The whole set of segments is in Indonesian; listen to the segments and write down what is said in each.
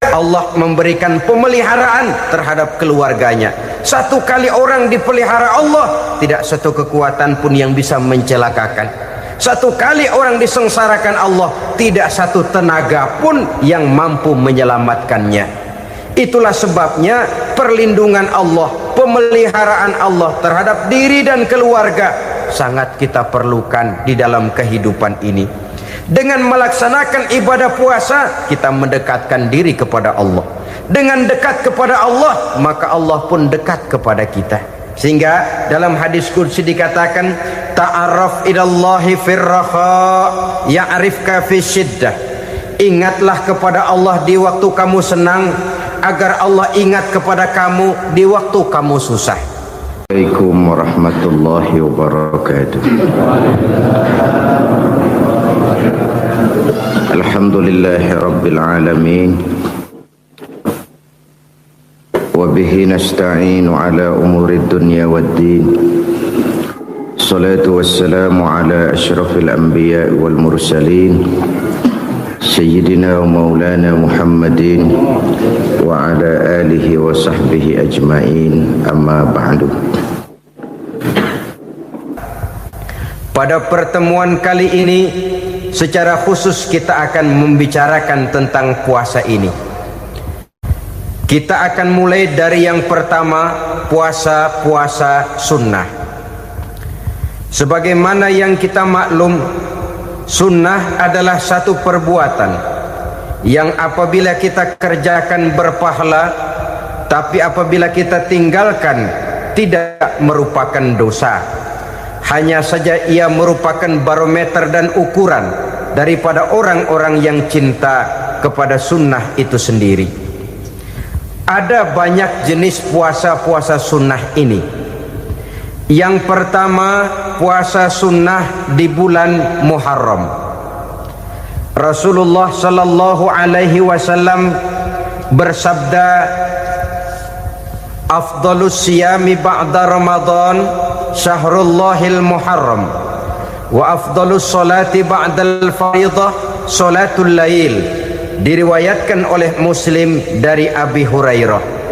Allah memberikan pemeliharaan terhadap keluarganya. Satu kali orang dipelihara Allah, tidak satu kekuatan pun yang bisa mencelakakan. Satu kali orang disengsarakan Allah, tidak satu tenaga pun yang mampu menyelamatkannya. Itulah sebabnya perlindungan Allah, pemeliharaan Allah terhadap diri dan keluarga sangat kita perlukan di dalam kehidupan ini. Dengan melaksanakan ibadah puasa, kita mendekatkan diri kepada Allah. Dengan dekat kepada Allah, maka Allah pun dekat kepada kita. Sehingga dalam hadis qudsi dikatakan, ta'arraf ilallahi firraha ya'rifka fi syiddah. Ingatlah kepada Allah di waktu kamu senang, agar Allah ingat kepada kamu di waktu kamu susah. Assalamualaikum warahmatullahi wabarakatuh. Alhamdulillahi rabbil alamin, wa bihi nasta'inu ala umuri dunya waddin. Salatu wassalamu ala ashrafil anbiya wal mursalin, Sayyidina wa maulana Muhammadin wa ala alihi wa sahbihi ajma'in, amma ba'du. Pada pertemuan kali ini secara khusus kita akan membicarakan tentang puasa ini. Kita akan mulai dari yang pertama, puasa sunnah. Sebagaimana yang kita maklum, sunnah adalah satu perbuatan yang apabila kita kerjakan berpahala, tapi apabila kita tinggalkan tidak merupakan dosa. Hanya saja ia merupakan barometer dan ukuran daripada orang-orang yang cinta kepada sunnah itu sendiri. Ada banyak jenis puasa-puasa sunnah ini. Yang pertama, puasa sunnah di bulan Muharram. Rasulullah sallallahu alaihi wasallam bersabda, afdalus siyami ba'da Ramadan syahrullahil Muharram, wa afdalus salati ba'dal faridah salatul lail. Diriwayatkan oleh Muslim dari Abi Hurairah.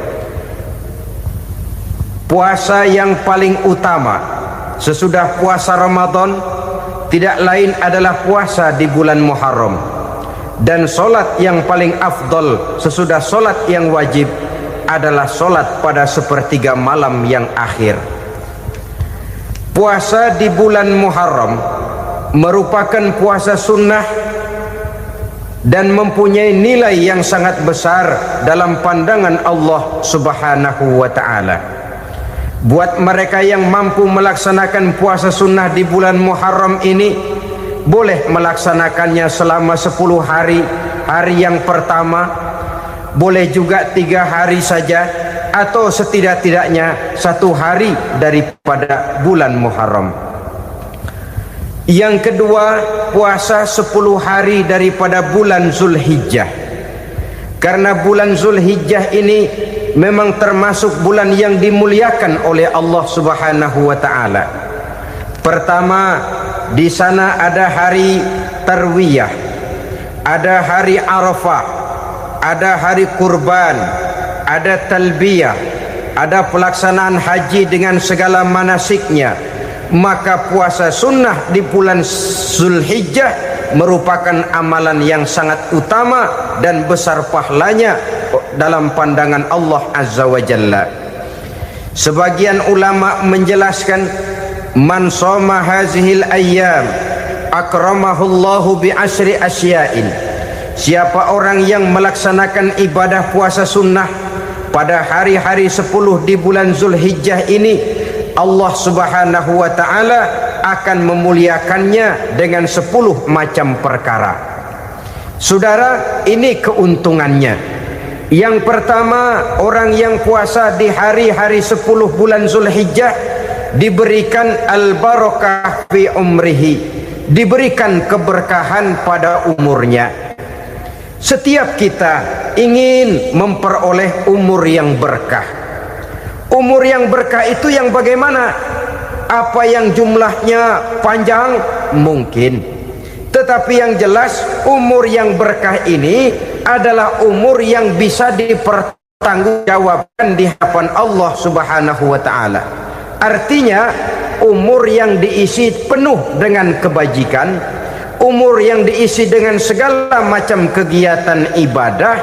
Puasa yang paling utama sesudah puasa Ramadan tidak lain adalah puasa di bulan Muharram, dan solat yang paling afdol sesudah solat yang wajib adalah solat pada sepertiga malam yang akhir. Puasa di bulan Muharram merupakan puasa sunnah dan mempunyai nilai yang sangat besar dalam pandangan Allah Subhanahu wa ta'ala. Buat mereka yang mampu melaksanakan puasa sunnah di bulan Muharram ini, boleh melaksanakannya selama 10 hari. Hari yang pertama, boleh juga 3 hari saja, atau setidak-tidaknya 1 hari daripada bulan Muharram. Yang kedua, puasa 10 hari daripada bulan Zulhijjah. Karena bulan Zulhijjah ini memang termasuk bulan yang dimuliakan oleh Allah Subhanahu wa ta'ala. Pertama, di sana ada hari Tarwiyah, ada hari Arafah, ada hari kurban, ada talbiyah, ada pelaksanaan haji dengan segala manasiknya. Maka puasa sunnah di bulan Zulhijjah merupakan amalan yang sangat utama dan besar pahalanya dalam pandangan Allah Azza wa Jalla. Sebagian ulama menjelaskan, man shoma hazihil ayyam akramahullahu bi asri asya'in. Siapa orang yang melaksanakan ibadah puasa sunnah pada hari-hari 10 di bulan Zulhijjah ini, Allah Subhanahu wa ta'ala akan memuliakannya dengan 10 macam perkara. Saudara, ini keuntungannya. Yang pertama, orang yang puasa di hari-hari 10 bulan Zulhijjah diberikan al-barakah fi umrihi, diberikan keberkahan pada umurnya. Setiap kita ingin memperoleh umur yang berkah. Umur yang berkah itu yang bagaimana? Apa yang jumlahnya panjang? Mungkin. Tetapi yang jelas umur yang berkah ini adalah umur yang bisa dipertanggungjawabkan di hadapan Allah Subhanahu wa taala. Artinya umur yang diisi penuh dengan kebajikan, umur yang diisi dengan segala macam kegiatan ibadah,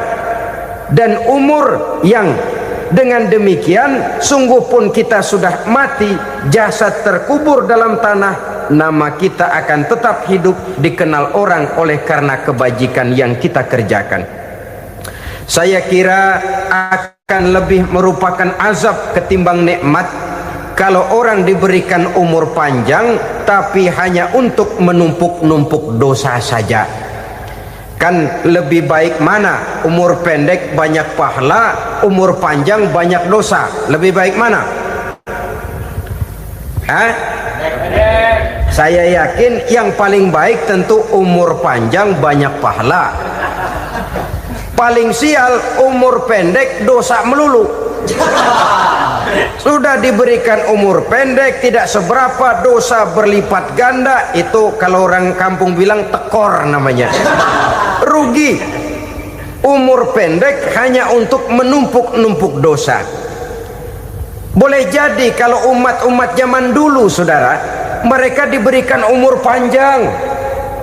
dan umur yang dengan demikian sungguh pun kita sudah mati, jasad terkubur dalam tanah, nama kita akan tetap hidup, dikenal orang oleh karena kebajikan yang kita kerjakan. Saya kira akan lebih merupakan azab ketimbang nikmat kalau orang diberikan umur panjang tapi hanya untuk menumpuk-numpuk dosa saja. Kan lebih baik mana? Umur pendek banyak pahala, umur panjang banyak dosa. Lebih baik mana? Hah? Saya yakin yang paling baik tentu umur panjang banyak pahala. Paling sial umur pendek dosa melulu. Sudah diberikan umur pendek tidak seberapa, dosa berlipat ganda. Itu kalau orang kampung bilang tekor namanya. Rugi. Umur pendek hanya untuk menumpuk-numpuk dosa. Boleh jadi kalau umat-umat zaman dulu, saudara, mereka diberikan umur panjang.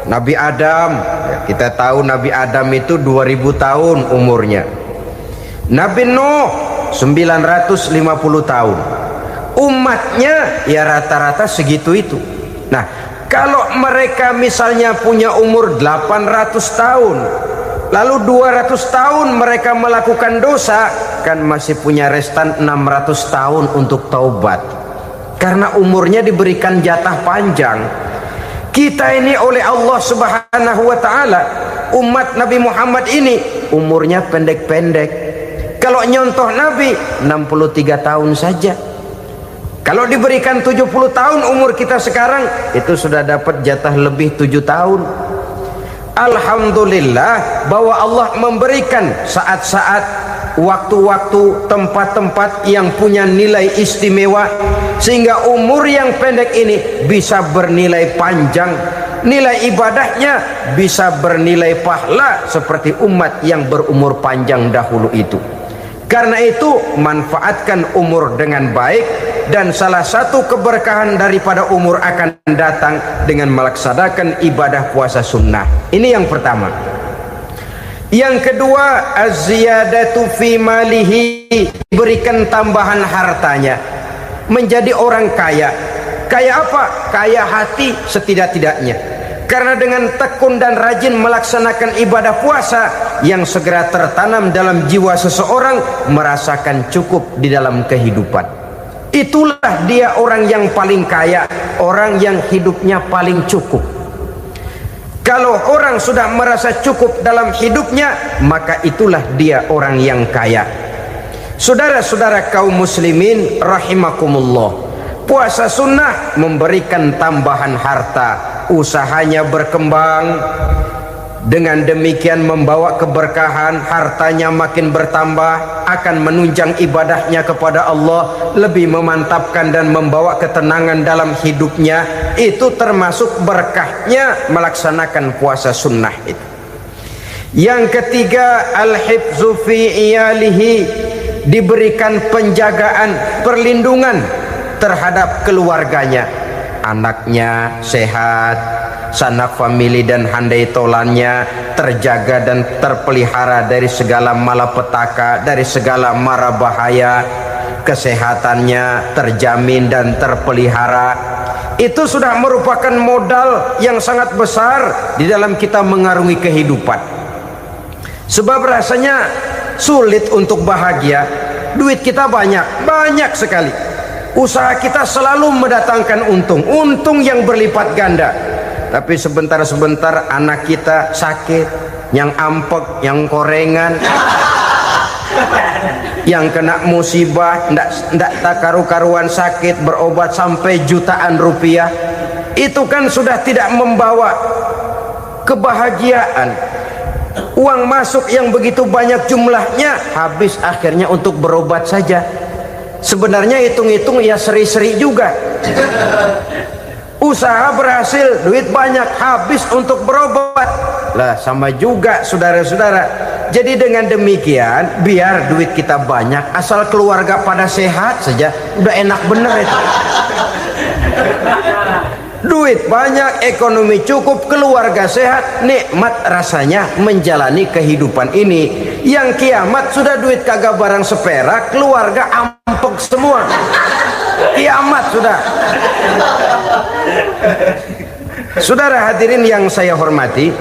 Nabi Adam, kita tahu Nabi Adam itu 2000 tahun umurnya. Nabi Nuh 950 tahun. Umatnya ya rata-rata segitu itu. Nah, kalau mereka misalnya punya umur 800 tahun, lalu 200 tahun mereka melakukan dosa, kan masih punya restan 600 tahun untuk taubat. Karena umurnya diberikan jatah panjang. Kita ini oleh Allah Subhanahu wa taala, umat Nabi Muhammad ini umurnya pendek-pendek. Kalau nyontoh Nabi 63 tahun saja. Kalau diberikan 70 tahun umur kita sekarang, itu sudah dapat jatah lebih 7 tahun. Alhamdulillah bahwa Allah memberikan saat-saat, waktu-waktu, tempat-tempat yang punya nilai istimewa, sehingga umur yang pendek ini bisa bernilai panjang, nilai ibadahnya bisa bernilai pahala seperti umat yang berumur panjang dahulu itu. Karena itu manfaatkan umur dengan baik, dan salah satu keberkahan daripada umur akan datang dengan melaksanakan ibadah puasa sunnah. Ini yang pertama. Yang kedua, az-ziyadatu fi malihi, berikan tambahan hartanya, menjadi orang kaya. Kaya apa? Kaya hati setidak-tidaknya. Karena dengan tekun dan rajin melaksanakan ibadah puasa yang segera tertanam dalam jiwa seseorang, merasakan cukup di dalam kehidupan. Itulah dia orang yang paling kaya, orang yang hidupnya paling cukup. Kalau orang sudah merasa cukup dalam hidupnya, maka itulah dia orang yang kaya. Saudara-saudara kaum muslimin rahimakumullah, puasa sunnah memberikan tambahan harta, usahanya berkembang, dengan demikian membawa keberkahan, hartanya makin bertambah, akan menunjang ibadahnya kepada Allah, lebih memantapkan dan membawa ketenangan dalam hidupnya. Itu termasuk berkahnya melaksanakan puasa sunnah itu. Yang ketiga, al-hifzu fi iyalihi, diberikan penjagaan, perlindungan terhadap keluarganya, anaknya sehat, sanak famili dan handai tolannya terjaga dan terpelihara dari segala malapetaka, dari segala mara bahaya, kesehatannya terjamin dan terpelihara. Itu sudah merupakan modal yang sangat besar di dalam kita mengarungi kehidupan. Sebab rasanya sulit untuk bahagia, duit kita banyak sekali, usaha kita selalu mendatangkan untung yang berlipat ganda. Tapi sebentar-sebentar anak kita sakit, yang ampek, yang korengan, yang kena musibah, ndak tak karu-karuan sakit, berobat sampai jutaan rupiah. Itu kan sudah tidak membawa kebahagiaan. Uang masuk yang begitu banyak jumlahnya, habis akhirnya untuk berobat saja. Sebenarnya hitung-hitung ya seri-seri juga. Usaha berhasil, duit banyak, habis untuk berobat. Lah sama juga saudara-saudara, Jadi dengan demikian, biar duit kita banyak, asal keluarga pada sehat saja, udah enak bener itu. Duit banyak, ekonomi cukup, keluarga sehat, nikmat rasanya menjalani kehidupan ini. Yang kiamat sudah duit kagak barang seperak, keluarga ampek semua. Kiamat sudah. Saudara hadirin yang saya hormati,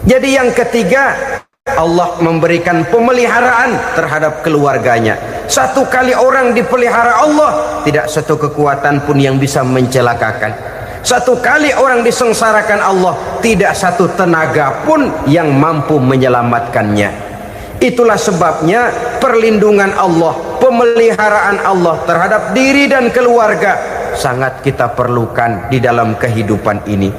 jadi yang ketiga, Allah memberikan pemeliharaan terhadap keluarganya. Satu kali orang dipelihara Allah, tidak satu kekuatan pun yang bisa mencelakakan. Satu kali orang disengsarakan Allah, tidak satu tenaga pun yang mampu menyelamatkannya. Itulah sebabnya perlindungan Allah, pemeliharaan Allah terhadap diri dan keluarga sangat kita perlukan di dalam kehidupan ini.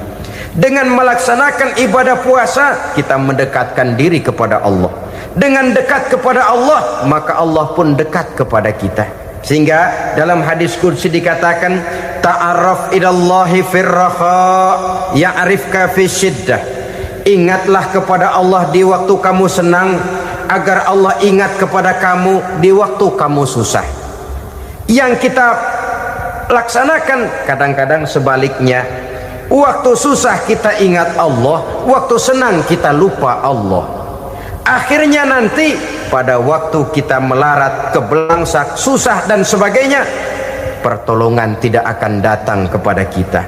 Dengan melaksanakan ibadah puasa, kita mendekatkan diri kepada Allah. Dengan dekat kepada Allah, maka Allah pun dekat kepada kita. Sehingga dalam hadis qudsi dikatakan, ta'arraf ilallahi firraha ya'rifka fi syiddah. Ingatlah kepada Allah di waktu kamu senang, agar Allah ingat kepada kamu di waktu kamu susah. Yang kita laksanakan kadang-kadang sebaliknya. Waktu susah kita ingat Allah, waktu senang kita lupa Allah. Akhirnya nanti pada waktu kita melarat, kebelangsak, susah dan sebagainya, pertolongan tidak akan datang kepada kita.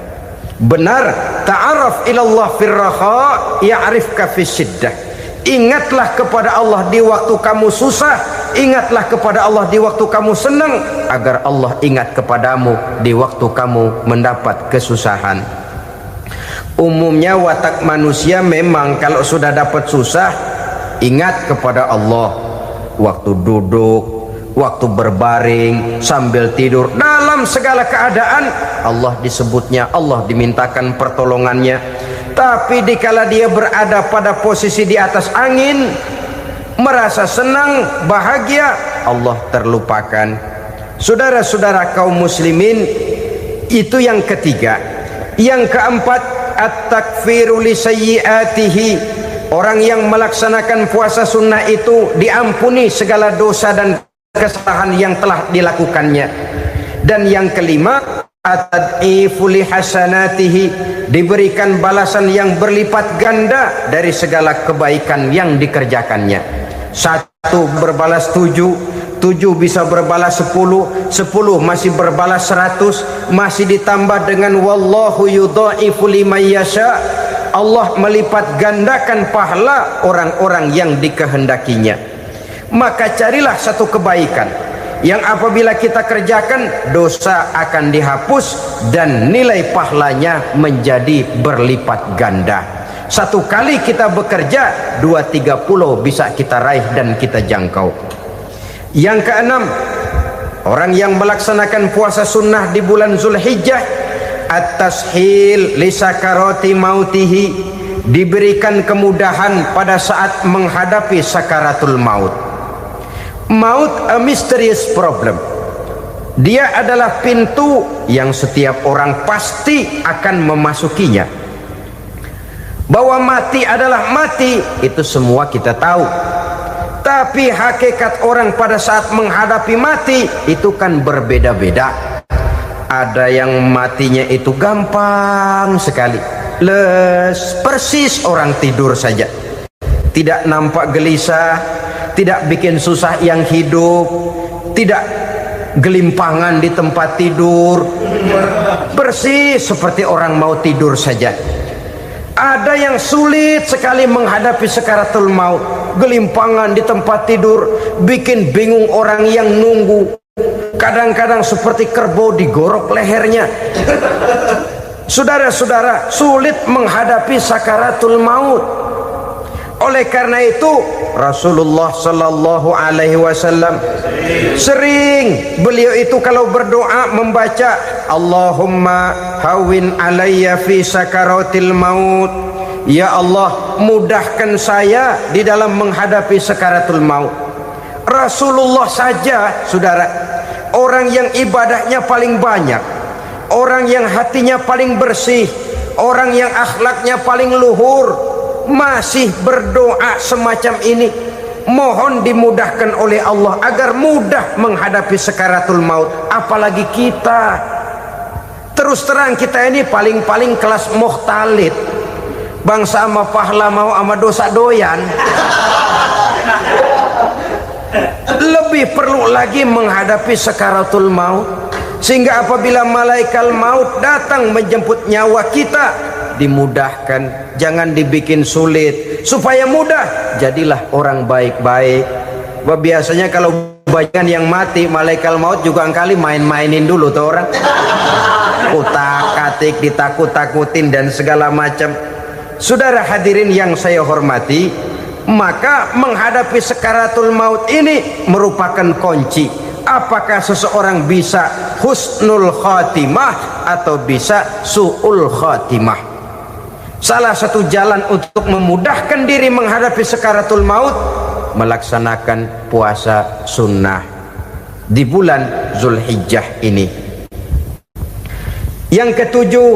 Benar, ta'arraf ilallah firraha ya'rifka fisyiddah. Ingatlah kepada Allah di waktu kamu susah, ingatlah kepada Allah di waktu kamu senang, agar Allah ingat kepadamu di waktu kamu mendapat kesusahan. Umumnya watak manusia memang kalau sudah dapat susah, ingat kepada Allah waktu duduk, waktu berbaring, sambil tidur, dalam segala keadaan Allah disebutnya, Allah dimintakan pertolongannya. Tapi dikala dia berada pada posisi di atas angin, merasa senang, bahagia, Allah terlupakan. Saudara-saudara kaum muslimin, itu yang ketiga. Yang keempat, at-takfiru li sayyiatihi. Orang yang melaksanakan puasa sunnah itu diampuni segala dosa dan kesalahan yang telah dilakukannya. Dan yang kelima, at-tad'ifu li hasanatihi, diberikan balasan yang berlipat ganda dari segala kebaikan yang dikerjakannya. 1 berbalas 7, 7 bisa berbalas 10, 10 masih berbalas 100, masih ditambah dengan wallahu yudha'ifu liman yasha. Allah melipat gandakan pahala orang-orang yang dikehendakinya. Maka carilah satu kebaikan yang apabila kita kerjakan, dosa akan dihapus dan nilai pahalanya menjadi berlipat ganda. Satu kali kita bekerja, 2-3 pulau bisa kita raih dan kita jangkau. Yang keenam, orang yang melaksanakan puasa sunnah di bulan Zulhijjah, at-tashil li sakarati mautihi, diberikan kemudahan pada saat menghadapi sakaratul maut. Maut a mysterious problem. Dia adalah pintu yang setiap orang pasti akan memasukinya. Bahwa mati adalah mati, itu semua kita tahu. Tapi hakikat orang pada saat menghadapi mati itu kan berbeda-beda. Ada yang matinya itu gampang sekali, persis orang tidur saja, tidak nampak gelisah, tidak bikin susah yang hidup, tidak gelimpangan di tempat tidur, persis seperti orang mau tidur saja. Ada yang sulit sekali menghadapi sakaratul maut, gelimpangan di tempat tidur, bikin bingung orang yang nunggu. Kadang-kadang seperti kerbau digorok lehernya. Saudara-saudara, sulit menghadapi sakaratul maut. Oleh karena itu Rasulullah sallallahu alaihi wasallam sering beliau itu kalau berdoa membaca Allahumma hawin alayya fi sakaratil maut. Ya Allah, mudahkan saya di dalam menghadapi sakaratul maut. Rasulullah saja, saudara, orang yang ibadahnya paling banyak, orang yang hatinya paling bersih, orang yang akhlaknya paling luhur, masih berdoa semacam ini, mohon dimudahkan oleh Allah agar mudah menghadapi sakaratul maut. Apalagi kita, terus terang kita ini paling-paling kelas mukhtalid, bangsa sama pahala mau sama dosa doyan. Lebih perlu lagi menghadapi sakaratul maut, sehingga apabila malaikat maut datang menjemput nyawa kita, dimudahkan, jangan dibikin sulit supaya mudah. Jadilah orang baik-baik. Biasanya kalau banyak yang mati, malaikat maut juga kali main-mainin dulu tuh orang, utak-atik, ditakut-takutin dan segala macam. Saudara hadirin yang saya hormati, maka menghadapi sakaratul maut ini merupakan kunci. Apakah seseorang bisa husnul khatimah atau bisa su'ul khatimah? Salah satu jalan untuk memudahkan diri menghadapi sakaratul maut, melaksanakan puasa sunnah di bulan Zulhijjah ini. Yang ketujuh,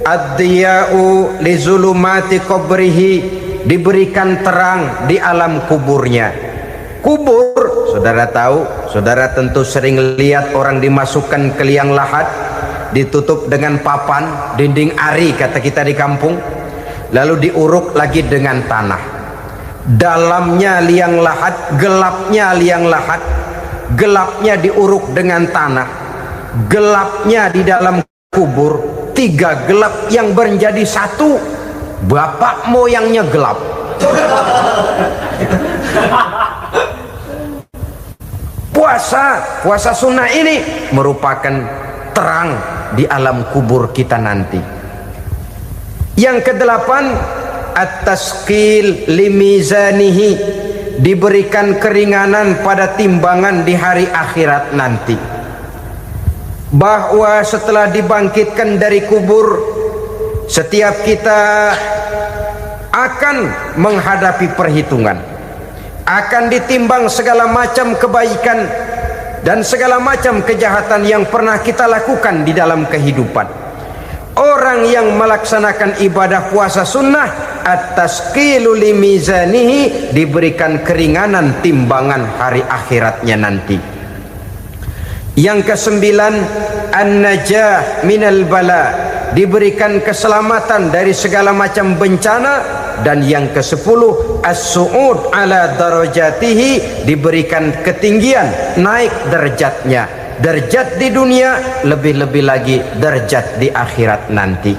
ad-diya'u li zulumati qabrihi, diberikan terang di alam kuburnya. Kubur, saudara tahu, saudara tentu sering lihat orang dimasukkan ke liang lahat, ditutup dengan papan, dinding ari kata kita di kampung, lalu diuruk lagi dengan tanah. Dalamnya liang lahat, gelapnya liang lahat, gelapnya diuruk dengan tanah, gelapnya di dalam kubur, tiga gelap yang menjadi satu. Bapak moyangnya gelap. Puasa sunnah ini merupakan terang di alam kubur kita nanti. Yang kedelapan, at-tasqil limizanihi, diberikan keringanan pada timbangan di hari akhirat nanti. Bahwa setelah dibangkitkan dari kubur, setiap kita akan menghadapi perhitungan, akan ditimbang segala macam kebaikan dan segala macam kejahatan yang pernah kita lakukan di dalam kehidupan. Orang yang melaksanakan ibadah puasa sunnah, at-tasqilu limizanihi, diberikan keringanan timbangan hari akhiratnya nanti. Yang kesembilan, an-najah minal bala, diberikan keselamatan dari segala macam bencana. Dan yang ke-10, as-su'ud ala darajatihi, diberikan ketinggian, naik derajatnya, derajat di dunia, lebih-lebih lagi derajat di akhirat nanti.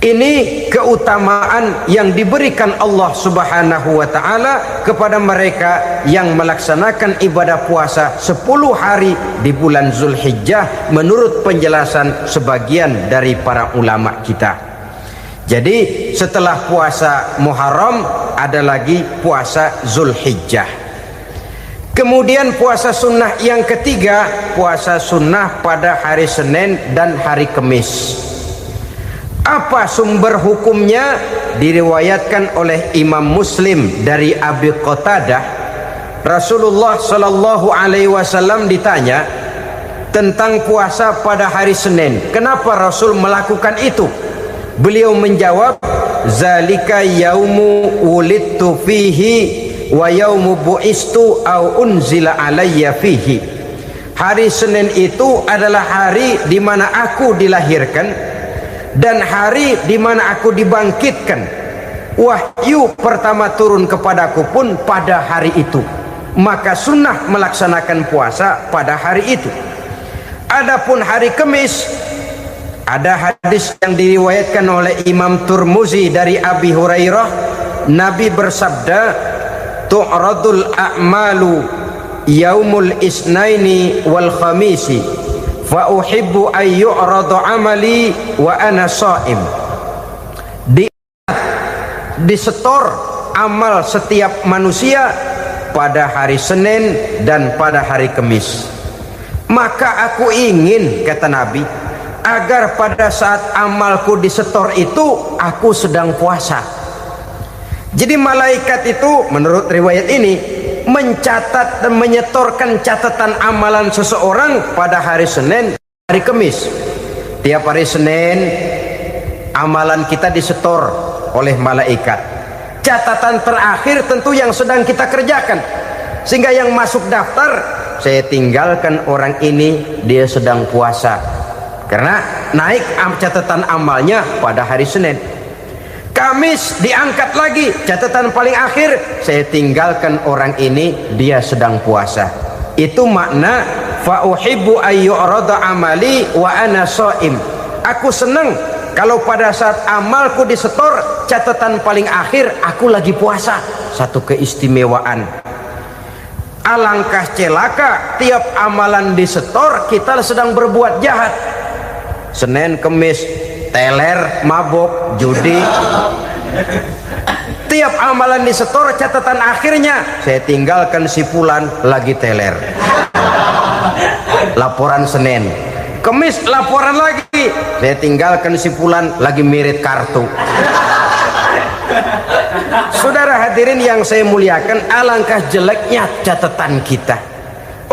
Ini keutamaan yang diberikan Allah Subhanahu wa ta'ala kepada mereka yang melaksanakan ibadah puasa 10 hari di bulan Zulhijjah menurut penjelasan sebagian dari para ulama kita. Jadi setelah puasa Muharram ada lagi puasa Zulhijjah. Kemudian puasa sunnah yang ketiga, puasa sunnah pada hari Senin dan hari Kamis. Apa sumber hukumnya? Diriwayatkan oleh Imam Muslim dari Abi Qatadah, Rasulullah sallallahu alaihi wasallam ditanya tentang puasa pada hari Senin. Kenapa Rasul melakukan itu? Beliau menjawab, zalika yaumu wulidtu fihi wa yaumu bu'istu au unzila alayya fihi. Hari Senin itu adalah hari di mana aku dilahirkan dan hari di mana aku dibangkitkan. Wahyu pertama turun kepadaku pun pada hari itu. Maka sunnah melaksanakan puasa pada hari itu. Adapun hari Kamis, ada hadis yang diriwayatkan oleh Imam Turmuzi dari Abi Hurairah, Nabi bersabda, tu'radul a'malu yaumul isnaini wal khamisi fa uhibbu an yu'radu amali wa ana sha'im. Disetor amal setiap manusia pada hari Senin dan pada hari Kamis. Maka aku ingin, kata Nabi, agar pada saat amalku disetor itu aku sedang puasa. Jadi malaikat itu menurut riwayat ini mencatat dan menyetorkan catatan amalan seseorang pada hari Senin, hari Kamis. Tiap hari Senin amalan kita disetor oleh malaikat. Catatan terakhir tentu yang sedang kita kerjakan, sehingga yang masuk daftar, saya tinggalkan orang ini, dia sedang puasa, karena naik catatan amalnya pada hari Senin. Kamis diangkat lagi, catatan paling akhir, saya tinggalkan orang ini, dia sedang puasa. Itu makna fa uhibbu ayyurada amali wa ana shaim. Aku senang kalau pada saat amalku disetor, catatan paling akhir aku lagi puasa. Satu keistimewaan. Alangkah celaka tiap amalan disetor kita sedang berbuat jahat. Senin, Kemis, teler, mabok, judi. Tiap amalan disetor, catatan akhirnya saya tinggalkan si fulan lagi teler. Laporan Senin. Kemis laporan lagi, saya tinggalkan si fulan lagi mirit kartu. Saudara hadirin yang saya muliakan, alangkah jeleknya catatan kita.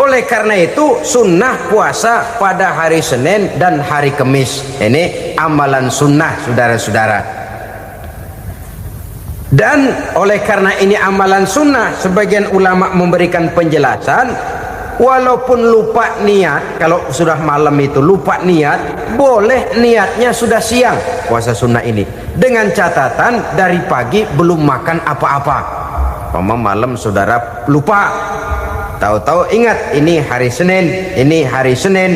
Oleh karena itu sunnah puasa pada hari Senin dan hari Kemis. Ini amalan sunnah, saudara-saudara. Dan oleh karena ini amalan sunnah, sebagian ulama memberikan penjelasan, walaupun lupa niat, kalau sudah malam itu lupa niat, boleh niatnya sudah siang puasa sunnah ini, dengan catatan dari pagi belum makan apa-apa. Malam saudara lupa, tahu-tahu ingat ini hari Senin,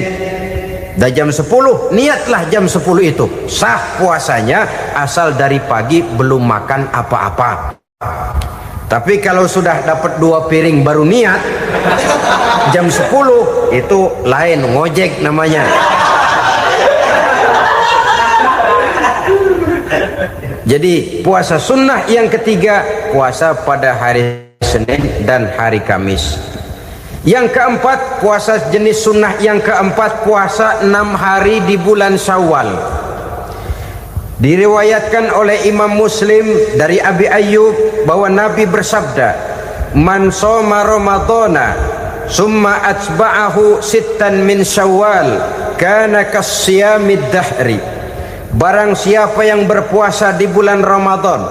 dah jam 10, niatlah jam 10 itu, sah puasanya asal dari pagi belum makan apa-apa. Tapi kalau sudah dapat 2 piring baru niat jam 10, itu lain, ngojek namanya. Jadi puasa sunnah yang ketiga, puasa pada hari Senin dan hari Kamis. Yang keempat, puasa jenis sunnah yang keempat, puasa 6 hari di bulan Syawal. Diriwayatkan oleh Imam Muslim dari Abi Ayyub bahwa Nabi bersabda, "Man shoma Ramadhana summa atba'ahu sittan min Syawal kana kasyamid dahri." Barang siapa yang berpuasa di bulan Ramadan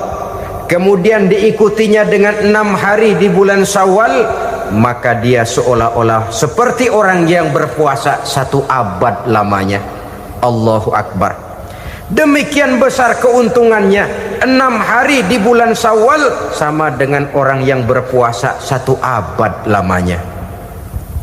kemudian diikutinya dengan 6 hari di bulan Syawal, maka dia seolah-olah seperti orang yang berpuasa 1 abad lamanya. Allahu Akbar. Demikian besar keuntungannya. 6 hari di bulan Syawal sama dengan orang yang berpuasa 1 abad lamanya.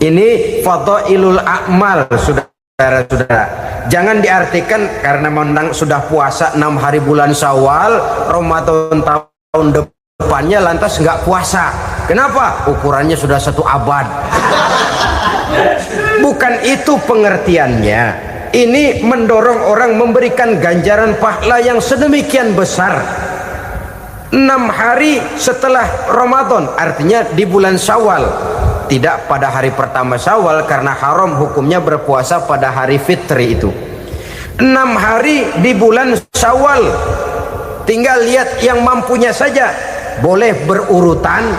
Ini fadailul a'mal, saudara-saudara. Jangan diartikan karena menang sudah puasa 6 hari bulan Syawal, Ramadan tahun depannya lantas nggak puasa. Kenapa? Ukurannya sudah 1 abad. Bukan itu pengertiannya. Ini mendorong orang memberikan ganjaran pahala yang sedemikian besar. 6 hari setelah Ramadan, artinya di bulan Syawal, tidak pada hari pertama Syawal karena haram hukumnya berpuasa pada hari fitri itu. 6 hari di bulan Syawal, tinggal lihat yang mampunya saja, boleh berurutan,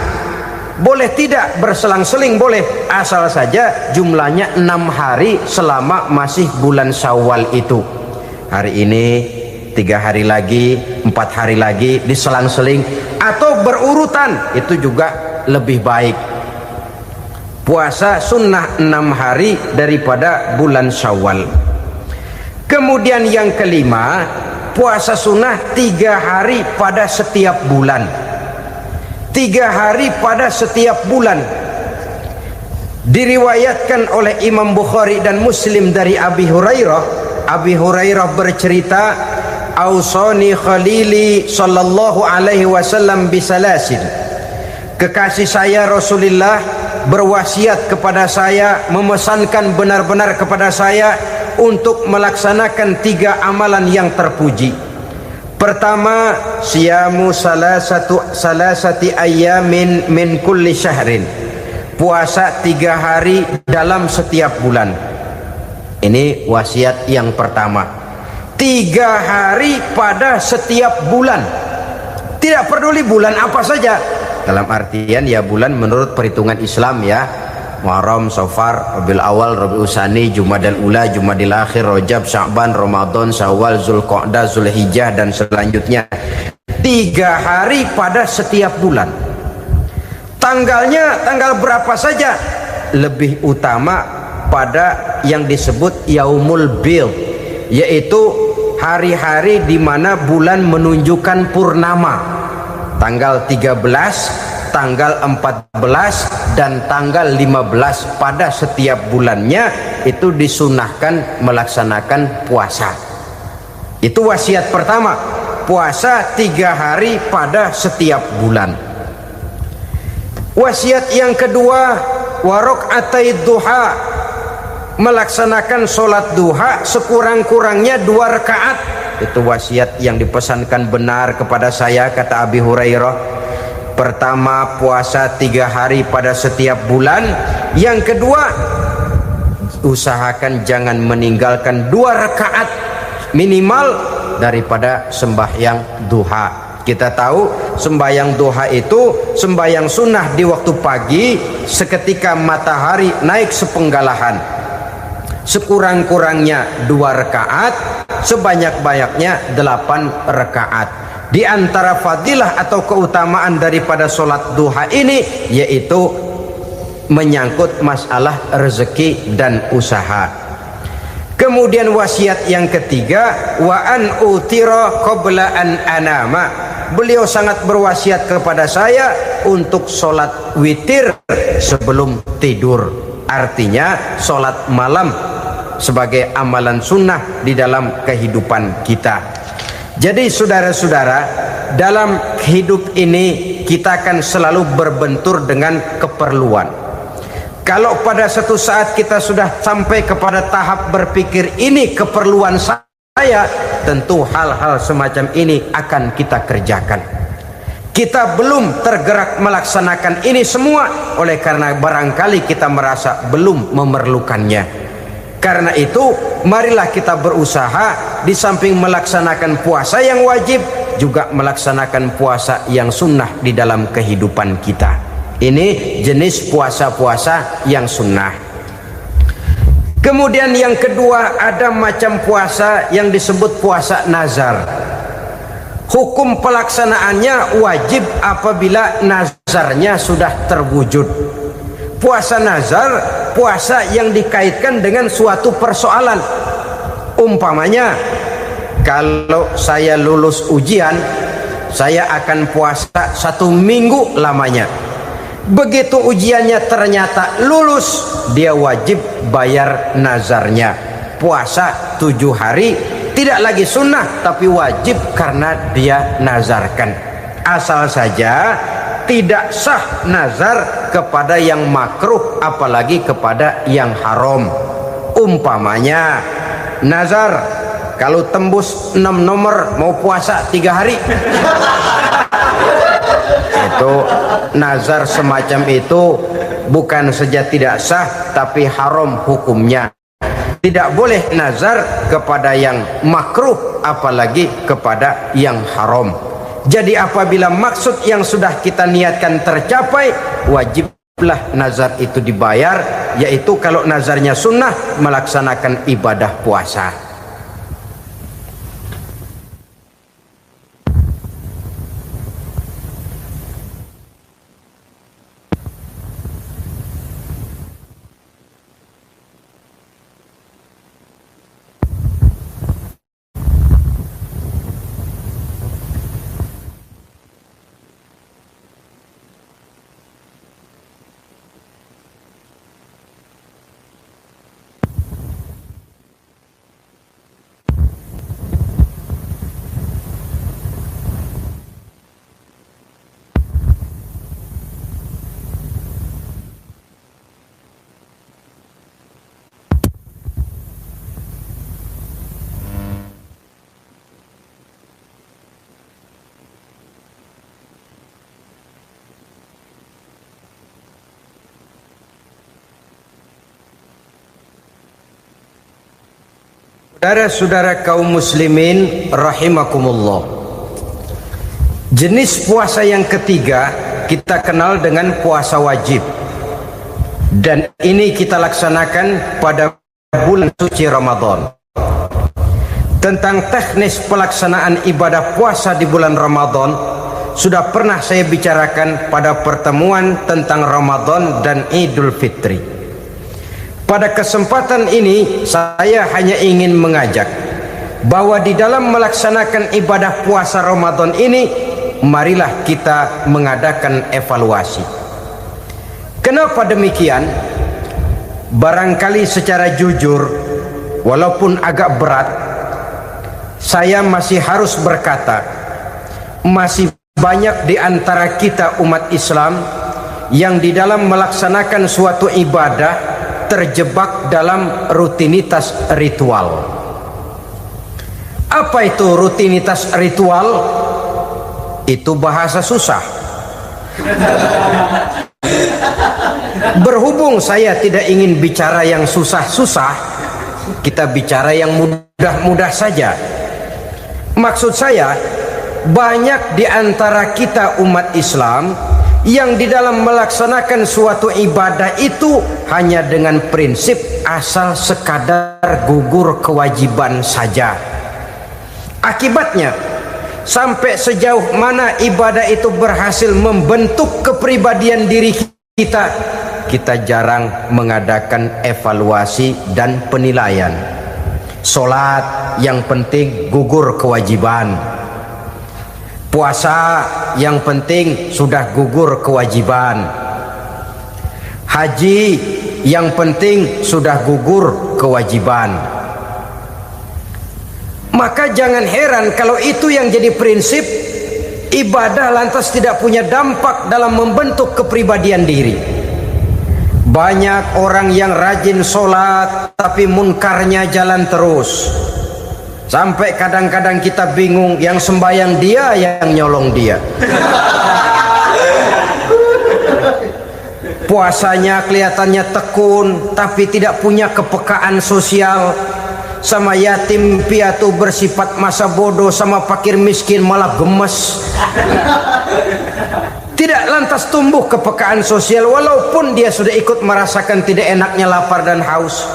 boleh tidak berselang-seling, boleh, asal saja jumlahnya 6 hari selama masih bulan Syawal itu. Hari ini 3 hari lagi, 4 hari lagi, diselang-seling atau berurutan, itu juga lebih baik. Puasa sunnah 6 hari daripada bulan Syawal. Kemudian yang kelima, puasa sunnah 3 hari pada setiap bulan. 3 hari pada setiap bulan. Diriwayatkan oleh Imam Bukhari dan Muslim dari Abi Hurairah. Abi Hurairah bercerita, "Ausani khalili sallallahu alaihi wasallam bisalasin." Kekasih saya Rasulullah berwasiat kepada saya, memesankan benar-benar kepada saya untuk melaksanakan 3 amalan yang terpuji. Pertama, siyamu salasati ayyamin min kulli syahrin. Puasa 3 hari dalam setiap bulan. Ini wasiat yang pertama. 3 hari pada setiap bulan. Tidak peduli bulan apa saja. Dalam artian ya bulan menurut perhitungan Islam ya. Muharram, Safar, Rabiul Awal, Rabiul Tsani, Jumadal Ula, Jumadil Akhir, Rajab, Sya'ban, Ramadan, Syawal, Zulqa'dah, Zulhijjah dan selanjutnya. 3 hari pada setiap bulan. Tanggalnya tanggal berapa saja, lebih utama pada yang disebut Yaumul Bid, yaitu hari-hari di mana bulan menunjukkan purnama. Tanggal 13, tanggal 14 dan tanggal 15 pada setiap bulannya itu disunahkan melaksanakan puasa. Itu wasiat pertama, puasa 3 hari pada setiap bulan. Wasiat yang kedua, warok'atai duha, melaksanakan sholat duha sekurang-kurangnya 2 rakaat. Itu wasiat yang dipesankan benar kepada saya, kata Abi Hurairah. Pertama, puasa 3 hari pada setiap bulan. Yang kedua, usahakan jangan meninggalkan 2 rakaat minimal daripada sembahyang duha. Kita tahu sembahyang duha itu sembahyang sunnah di waktu pagi seketika matahari naik sepenggalahan. Sekurang-kurangnya 2 rakaat, sebanyak-banyaknya 8 rakaat. Di antara fadilah atau keutamaan daripada sholat duha ini yaitu menyangkut masalah rezeki dan usaha. Kemudian wasiat yang ketiga, wa an utira qabla an anama. Beliau sangat berwasiat kepada saya untuk sholat witir sebelum tidur. Artinya sholat malam sebagai amalan sunnah di dalam kehidupan kita. Jadi saudara-saudara, dalam hidup ini kita akan selalu berbentur dengan keperluan. Kalau pada satu saat kita sudah sampai kepada tahap berpikir ini keperluan saya, tentu hal-hal semacam ini akan kita kerjakan. Kita belum tergerak melaksanakan ini semua oleh karena barangkali kita merasa belum memerlukannya. Karena itu marilah kita berusaha di samping melaksanakan puasa yang wajib juga melaksanakan puasa yang sunnah di dalam kehidupan kita. Ini jenis puasa-puasa yang sunnah. Kemudian yang kedua, ada macam puasa yang disebut puasa nazar. Hukum pelaksanaannya wajib apabila nazarnya sudah terwujud. Puasa nazar, puasa yang dikaitkan dengan suatu persoalan. Umpamanya, kalau saya lulus ujian, saya akan puasa 1 minggu lamanya. Begitu ujiannya ternyata lulus, dia wajib bayar nazarnya. Puasa 7 hari, tidak lagi sunnah tapi wajib karena dia nazarkan. Asal saja tidak sah nazar kepada yang makruh apalagi kepada yang haram. Umpamanya nazar kalau tembus 6 nomor mau puasa 3 hari. Itu nazar semacam itu bukan saja tidak sah tapi haram hukumnya. Tidak boleh nazar kepada yang makruh apalagi kepada yang haram. Jadi apabila maksud yang sudah kita niatkan tercapai, wajiblah nazar itu dibayar, yaitu kalau nazarnya sunnah melaksanakan ibadah puasa. Saudara-saudara kaum muslimin rahimakumullah, jenis puasa yang ketiga kita kenal dengan puasa wajib, dan ini kita laksanakan pada bulan suci Ramadan. tentang teknis pelaksanaan ibadah puasa di bulan Ramadan sudah pernah saya bicarakan pada pertemuan tentang Ramadan dan Idul Fitri. Pada kesempatan ini saya hanya ingin mengajak bahwa di dalam melaksanakan ibadah puasa Ramadan ini, marilah kita mengadakan evaluasi. Kenapa demikian? Barangkali secara jujur, walaupun agak berat, saya masih harus berkata, masih banyak di antara kita umat Islam yang di dalam melaksanakan suatu ibadah terjebak dalam rutinitas ritual. Apa itu rutinitas ritual? Itu bahasa susah. Berhubung saya tidak ingin bicara yang susah-susah, kita bicara yang mudah-mudah saja. Maksud saya, banyak di antara kita umat Islam yang di dalam melaksanakan suatu ibadah itu hanya dengan prinsip asal sekadar gugur kewajiban saja. Akibatnya, sampai sejauh mana ibadah itu berhasil membentuk kepribadian diri kita, kita jarang mengadakan evaluasi dan penilaian. Salat yang penting gugur kewajiban. Puasa yang penting sudah gugur kewajiban. Haji yang penting sudah gugur kewajiban. Maka jangan heran kalau itu yang jadi prinsip, ibadah lantas tidak punya dampak dalam membentuk kepribadian diri. Banyak orang yang rajin sholat tapi munkarnya jalan terus. Sampai kadang-kadang kita bingung, yang sembahyang dia, yang nyolong dia. Puasanya kelihatannya tekun tapi tidak punya kepekaan sosial. Sama yatim piatu bersifat masa bodoh, sama fakir miskin malah gemes. Tidak lantas tumbuh kepekaan sosial walaupun dia sudah ikut merasakan tidak enaknya lapar dan haus.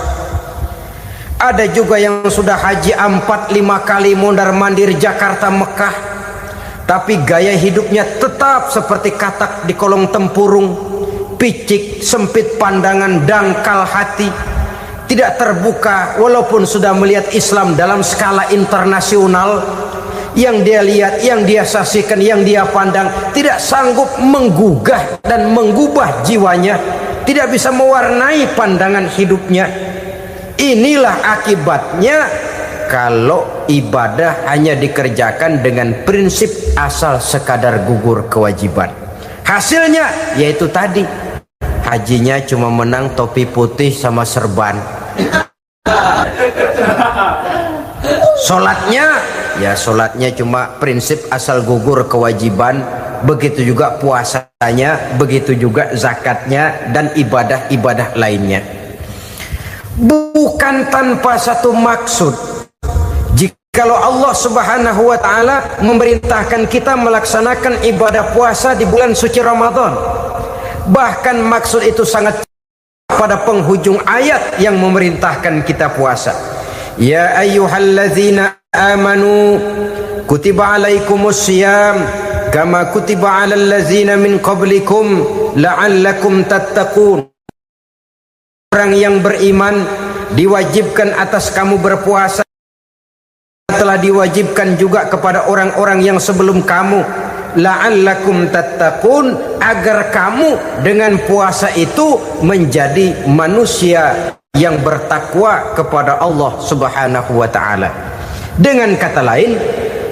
Ada juga yang sudah haji 4-5 kali mondar-mandir Jakarta Mekah, tapi gaya hidupnya tetap seperti katak di kolong tempurung, picik, sempit pandangan, dangkal hati, tidak terbuka walaupun sudah melihat Islam dalam skala internasional. Yang dia lihat, yang dia saksikan, yang dia pandang tidak sanggup menggugah dan mengubah jiwanya, tidak bisa mewarnai pandangan hidupnya. Inilah akibatnya kalau ibadah hanya dikerjakan dengan prinsip asal sekadar gugur kewajiban. Hasilnya yaitu tadi, hajinya cuma menang topi putih sama serban. Sholatnya cuma prinsip asal gugur kewajiban. Begitu juga puasanya, begitu juga zakatnya dan ibadah-ibadah lainnya. Bukan tanpa satu maksud, jikalau Allah Subhanahu wa ta'ala memerintahkan kita melaksanakan ibadah puasa di bulan suci Ramadan, bahkan maksud itu sangat pada penghujung ayat yang memerintahkan kita puasa. Ya ayyuhalladzina amanu kutiba alaikumus syiyam kama kutiba alal ladzina min qablikum la'allakum tattaqun. Orang yang beriman diwajibkan atas kamu berpuasa, telah diwajibkan juga kepada orang-orang yang sebelum kamu, la'allakum tattaqun, agar kamu dengan puasa itu menjadi manusia yang bertakwa kepada Allah Subhanahu wa ta'ala. Dengan kata lain,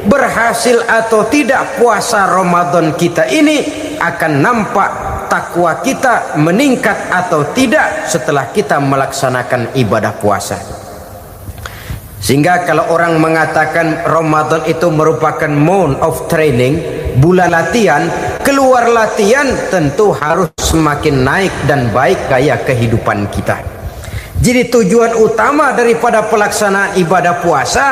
berhasil atau tidak puasa Ramadan kita ini akan nampak takwa kita meningkat atau tidak setelah kita melaksanakan ibadah puasa. Sehingga kalau orang mengatakan Ramadan itu merupakan month of training, bulan latihan, keluar latihan tentu harus semakin naik dan baik gaya kehidupan kita. Jadi tujuan utama daripada pelaksanaan ibadah puasa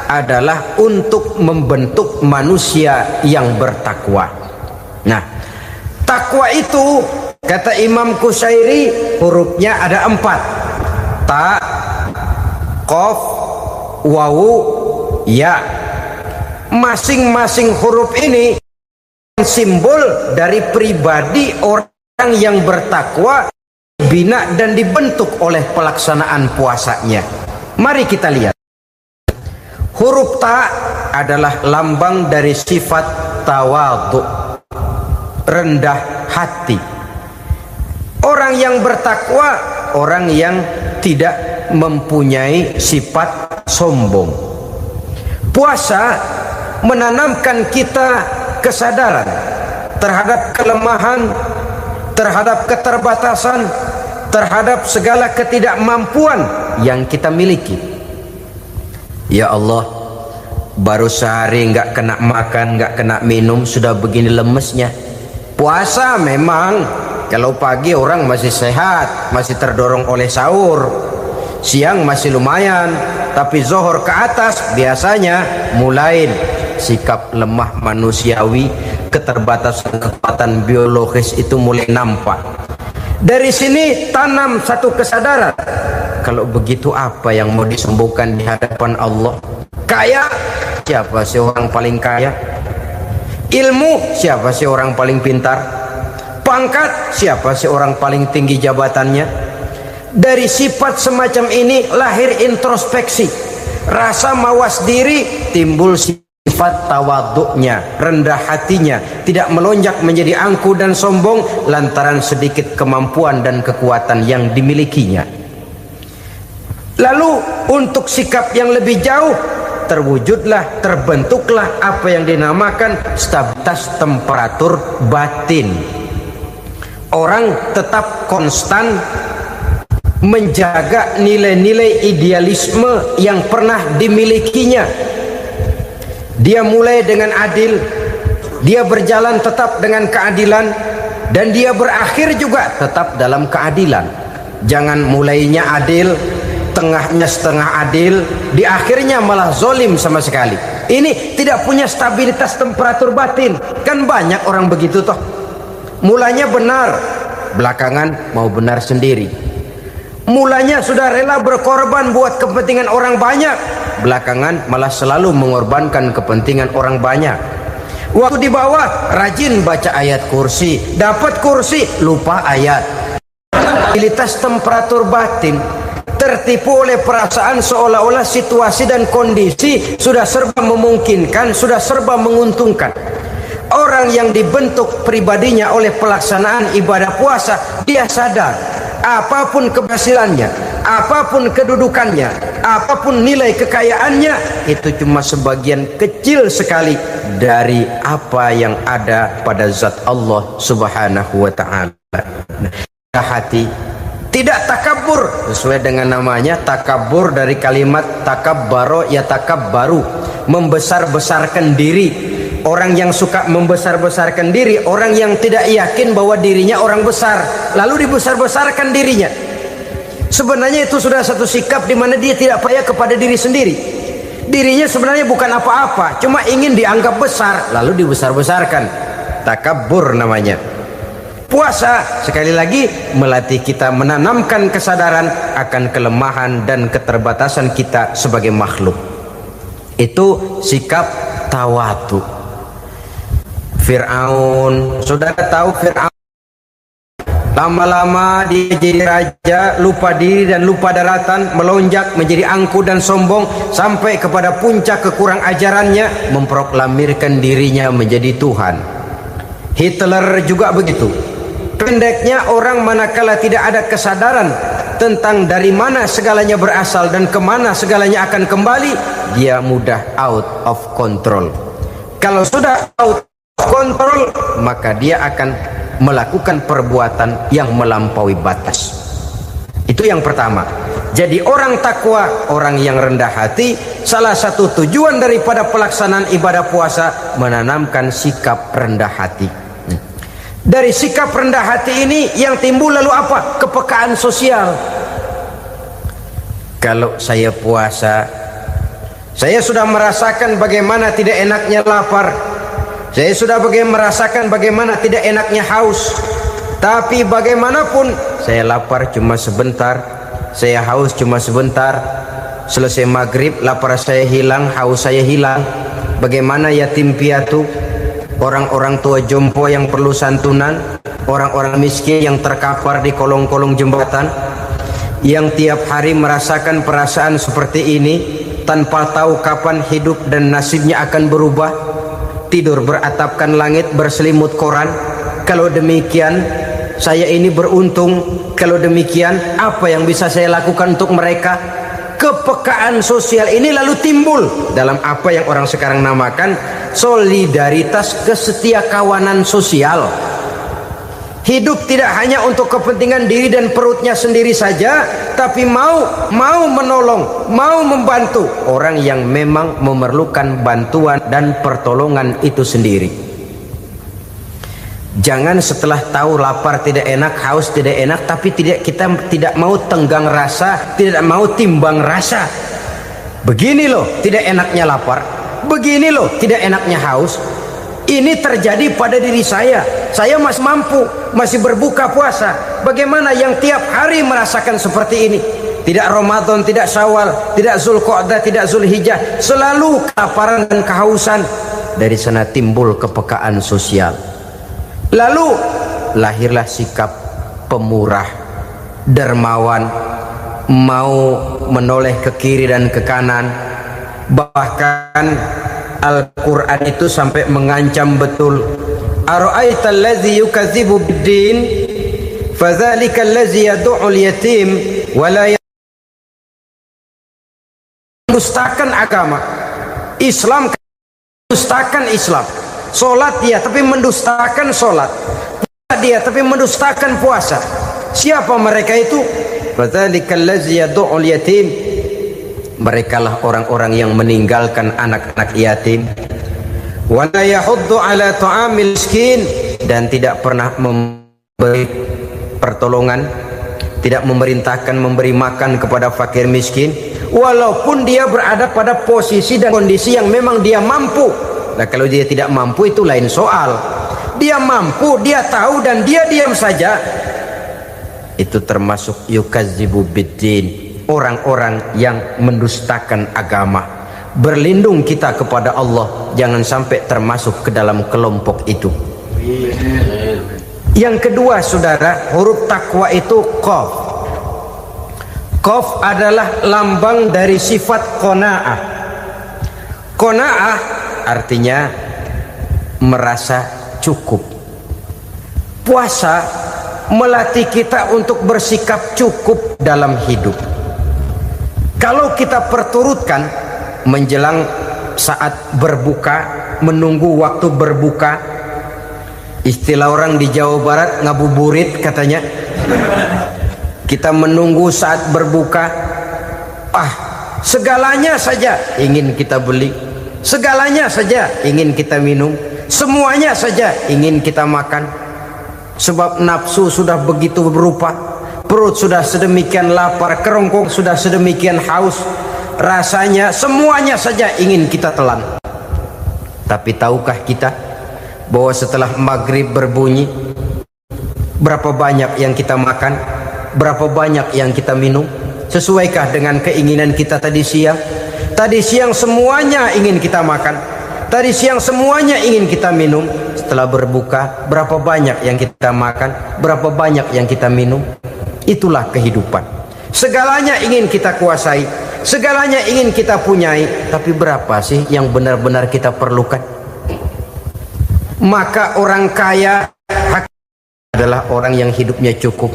adalah untuk membentuk manusia yang bertakwa. Nah, takwa itu kata Imam Qusairi hurufnya ada 4. Ta, qaf, wawu, Ya, masing-masing huruf ini simbol dari pribadi orang yang bertakwa, bina dan dibentuk oleh pelaksanaan puasanya. Mari kita lihat. Huruf ta adalah lambang dari sifat tawadhu, rendah hati. Orang yang bertakwa, orang yang tidak mempunyai sifat sombong. Puasa menanamkan kita kesadaran terhadap kelemahan, terhadap keterbatasan, terhadap segala ketidakmampuan yang kita miliki. Ya Allah, baru sehari nggak kena makan, nggak kena minum, sudah begini lemesnya. Puasa memang, kalau pagi orang masih sehat, masih terdorong oleh sahur, siang masih lumayan, tapi zuhur ke atas biasanya mulai sikap lemah manusiawi, keterbatasan kekuatan biologis itu mulai nampak. Dari sini tanam satu kesadaran, kalau begitu apa yang mau disembuhkan di hadapan Allah? Kaya, siapa sih orang paling kaya? Ilmu, siapa sih orang paling pintar? Pangkat, siapa sih orang paling tinggi jabatannya? Dari sifat semacam ini lahir introspeksi, rasa mawas diri, timbul sifat tawaduknya, rendah hatinya, tidak melonjak menjadi angkuh dan sombong lantaran sedikit kemampuan dan kekuatan yang dimilikinya. Lalu untuk sikap yang lebih jauh, terwujudlah, terbentuklah apa yang dinamakan stabilitas temperatur batin. Orang tetap konstan menjaga nilai-nilai idealisme yang pernah dimilikinya. Dia mulai dengan adil, dia berjalan tetap dengan keadilan, dan dia berakhir juga tetap dalam keadilan. Jangan mulainya adil, tengahnya setengah adil, di akhirnya malah zolim sama sekali. Ini tidak punya stabilitas temperatur batin. Kan banyak orang begitu toh. Mulanya benar, belakangan mau benar sendiri. Mulanya sudah rela berkorban buat kepentingan orang banyak, belakangan malah selalu mengorbankan kepentingan orang banyak. Waktu di bawah rajin baca ayat kursi, dapat kursi lupa ayat. Stabilitas temperatur batin, tertipu oleh perasaan seolah-olah situasi dan kondisi sudah serba memungkinkan, sudah serba menguntungkan. Orang yang dibentuk pribadinya oleh pelaksanaan ibadah puasa, dia sadar apapun keberhasilannya, apapun kedudukannya, apapun nilai kekayaannya, itu cuma sebagian kecil sekali dari apa yang ada pada zat Allah Subhanahu wa ta'ala. Hati tidak takabur, sesuai dengan namanya takabur dari kalimat takabbaro ya takabbaru, membesar-besarkan diri. Orang yang suka membesar-besarkan diri, orang yang tidak yakin bahwa dirinya orang besar, lalu dibesar-besarkan dirinya. Sebenarnya itu sudah satu sikap di mana dia tidak percaya kepada diri sendiri. Dirinya sebenarnya bukan apa-apa, cuma ingin dianggap besar, lalu dibesar-besarkan. Takabbur namanya. Puasa sekali lagi melatih kita menanamkan kesadaran akan kelemahan dan keterbatasan kita sebagai makhluk. Itu sikap tawadhu. Fir'aun, saudara tahu Fir'aun, lama-lama dia jadi raja, lupa diri dan lupa daratan, melonjak menjadi angkuh dan sombong sampai kepada puncak kekurang ajarannya, memproklamirkan dirinya menjadi Tuhan. Hitler juga begitu. Pendeknya orang manakala tidak ada kesadaran tentang dari mana segalanya berasal dan kemana segalanya akan kembali, dia mudah out of control. Kalau sudah out kontrol, maka dia akan melakukan perbuatan yang melampaui batas. Itu yang pertama. Jadi orang takwa, orang yang rendah hati, salah satu tujuan daripada pelaksanaan ibadah puasa menanamkan sikap rendah hati. Dari sikap rendah hati ini yang timbul lalu apa? Kepekaan sosial. Kalau saya puasa, saya sudah merasakan bagaimana tidak enaknya lapar. Saya sudah merasakan bagaimana tidak enaknya haus. Tapi bagaimanapun, saya lapar cuma sebentar, saya haus cuma sebentar, selesai maghrib lapar saya hilang, haus saya hilang. Bagaimana yatim piatu, orang-orang tua jompo yang perlu santunan, orang-orang miskin yang terkapar di kolong-kolong jembatan, yang tiap hari merasakan perasaan seperti ini tanpa tahu kapan hidup dan nasibnya akan berubah, tidur beratapkan langit berselimut koran. Kalau demikian saya ini beruntung. Kalau demikian apa yang bisa saya lakukan untuk mereka? Kepekaan sosial ini lalu timbul dalam apa yang orang sekarang namakan solidaritas kesetiakawanan sosial. Hidup tidak hanya untuk kepentingan diri dan perutnya sendiri saja, tapi mau menolong, mau membantu orang yang memang memerlukan bantuan dan pertolongan itu sendiri. Jangan setelah tahu lapar tidak enak, haus tidak enak, tapi kita tidak mau tenggang rasa, tidak mau timbang rasa. Begini loh tidak enaknya lapar, begini loh tidak enaknya haus. Ini terjadi pada diri saya masih mampu, masih berbuka puasa. Bagaimana yang tiap hari merasakan seperti ini? Tidak Ramadan, tidak Syawal, tidak Zulqa'dah, tidak Zulhijjah, selalu kelaparan dan kehausan. Dari sana timbul kepekaan sosial. Lalu lahirlah sikap pemurah, dermawan, mau menoleh ke kiri dan ke kanan. Bahkan Al-Quran itu sampai mengancam betul. Ara'aital ladzi yukadzibu bid-din fadzalika allazi yad'ul yatim wa la mendustakan agama. Islam mendustakan Islam. Solat dia tapi mendustakan solat, puasa dia tapi mendustakan puasa. Siapa mereka itu? Fadzalikal ladzi yad'ul yatim. Merekalah orang-orang yang meninggalkan anak-anak yatim. Wa la yahuddu ala ta'amil miskin, dan tidak pernah memberi pertolongan, tidak memerintahkan memberi makan kepada fakir miskin, walaupun dia berada pada posisi dan kondisi yang memang dia mampu. Nah, kalau dia tidak mampu itu lain soal. Dia mampu, dia tahu, dan dia diam saja. Itu termasuk yukadzibu biddin, orang-orang yang mendustakan agama. Berlindung kita kepada Allah, jangan sampai termasuk ke dalam kelompok itu. Yang kedua saudara, huruf takwa itu qaf. Qaf adalah lambang dari sifat qanaah. Qanaah artinya merasa cukup. Puasa melatih kita untuk bersikap cukup dalam hidup. Kalau kita perturutkan menjelang saat berbuka, menunggu waktu berbuka, istilah orang di Jawa Barat ngabuburit katanya, kita menunggu saat berbuka, segalanya saja ingin kita beli, segalanya saja ingin kita minum, semuanya saja ingin kita makan. Sebab nafsu sudah begitu berupa, perut sudah sedemikian lapar, kerongkong sudah sedemikian haus, rasanya semuanya saja ingin kita telan. Tapi tahukah kita bahwa setelah maghrib berbunyi, berapa banyak yang kita makan, berapa banyak yang kita minum? Sesuaikah dengan keinginan kita tadi siang? Tadi siang semuanya ingin kita makan, tadi siang semuanya ingin kita minum. Setelah berbuka, berapa banyak yang kita makan, berapa banyak yang kita minum? Itulah kehidupan. Segalanya ingin kita kuasai, segalanya ingin kita punyai, tapi berapa sih yang benar-benar kita perlukan? Maka orang kaya adalah orang yang hidupnya cukup.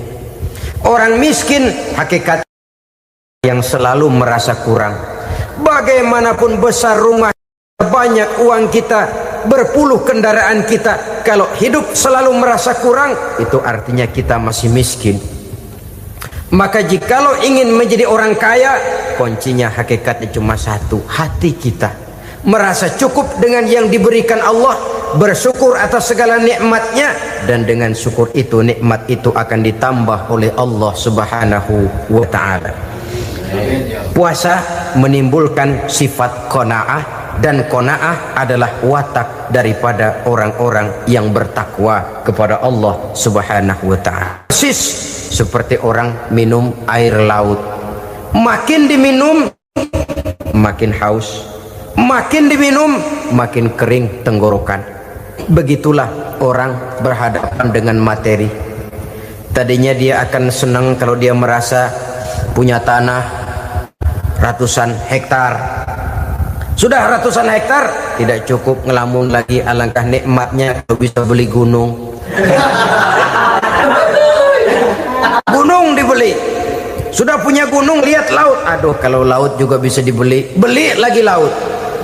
Orang miskin hakikat yang selalu merasa kurang. Bagaimanapun besar rumah, banyak uang kita, berpuluh kendaraan kita, kalau hidup selalu merasa kurang, itu artinya kita masih miskin. Maka jikalau ingin menjadi orang kaya, kuncinya hakikatnya cuma satu, hati kita merasa cukup dengan yang diberikan Allah, bersyukur atas segala nikmatnya, dan dengan syukur itu, nikmat itu akan ditambah oleh Allah Subhanahu wa ta'ala. Puasa menimbulkan sifat qanaah, dan qanaah adalah watak daripada orang-orang yang bertakwa kepada Allah Subhanahu wa ta'ala. Persis seperti orang minum air laut, makin diminum makin haus, makin diminum makin kering tenggorokan. Begitulah orang berhadapan dengan materi. Tadinya dia akan senang kalau dia merasa punya tanah ratusan hektar. Sudah ratusan hektar tidak cukup, ngelamun lagi, alangkah nikmatnya kalau bisa beli gunung. Gunung dibeli. Sudah punya gunung, lihat laut. Aduh, kalau laut juga bisa dibeli, beli lagi laut.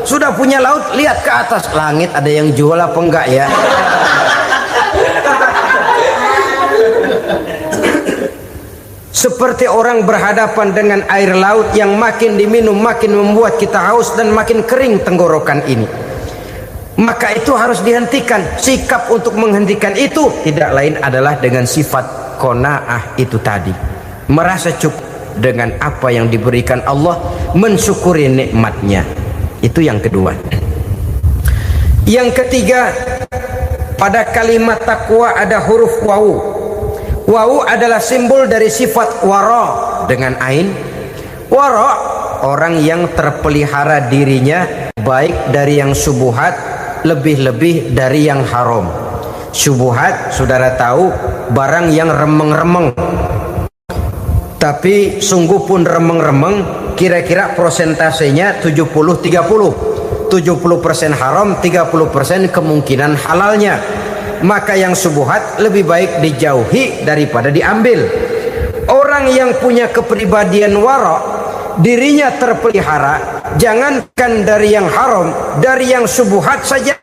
Sudah punya laut, lihat ke atas langit, ada yang jual apa enggak ya? Seperti orang berhadapan dengan air laut yang makin diminum makin membuat kita haus dan makin kering tenggorokan ini. Maka itu harus dihentikan. Sikap untuk menghentikan itu tidak lain adalah dengan sifat qanaah itu tadi, merasa cukup dengan apa yang diberikan Allah, mensyukuri nikmatnya. Itu yang kedua. Yang ketiga, pada kalimat takwa ada huruf wawu. Wawu adalah simbol dari sifat wara dengan ain. Wara, orang yang terpelihara dirinya baik dari yang syubhat, lebih-lebih dari yang haram. Syubhat, saudara tahu, barang yang remeng-remeng. Tapi sungguh pun remeng-remeng, kira-kira prosentasenya 70-30. 70% haram, 30% kemungkinan halalnya. Maka yang syubhat lebih baik dijauhi daripada diambil. Orang yang punya kepribadian wara, dirinya terpelihara, jangankan dari yang haram, dari yang syubhat saja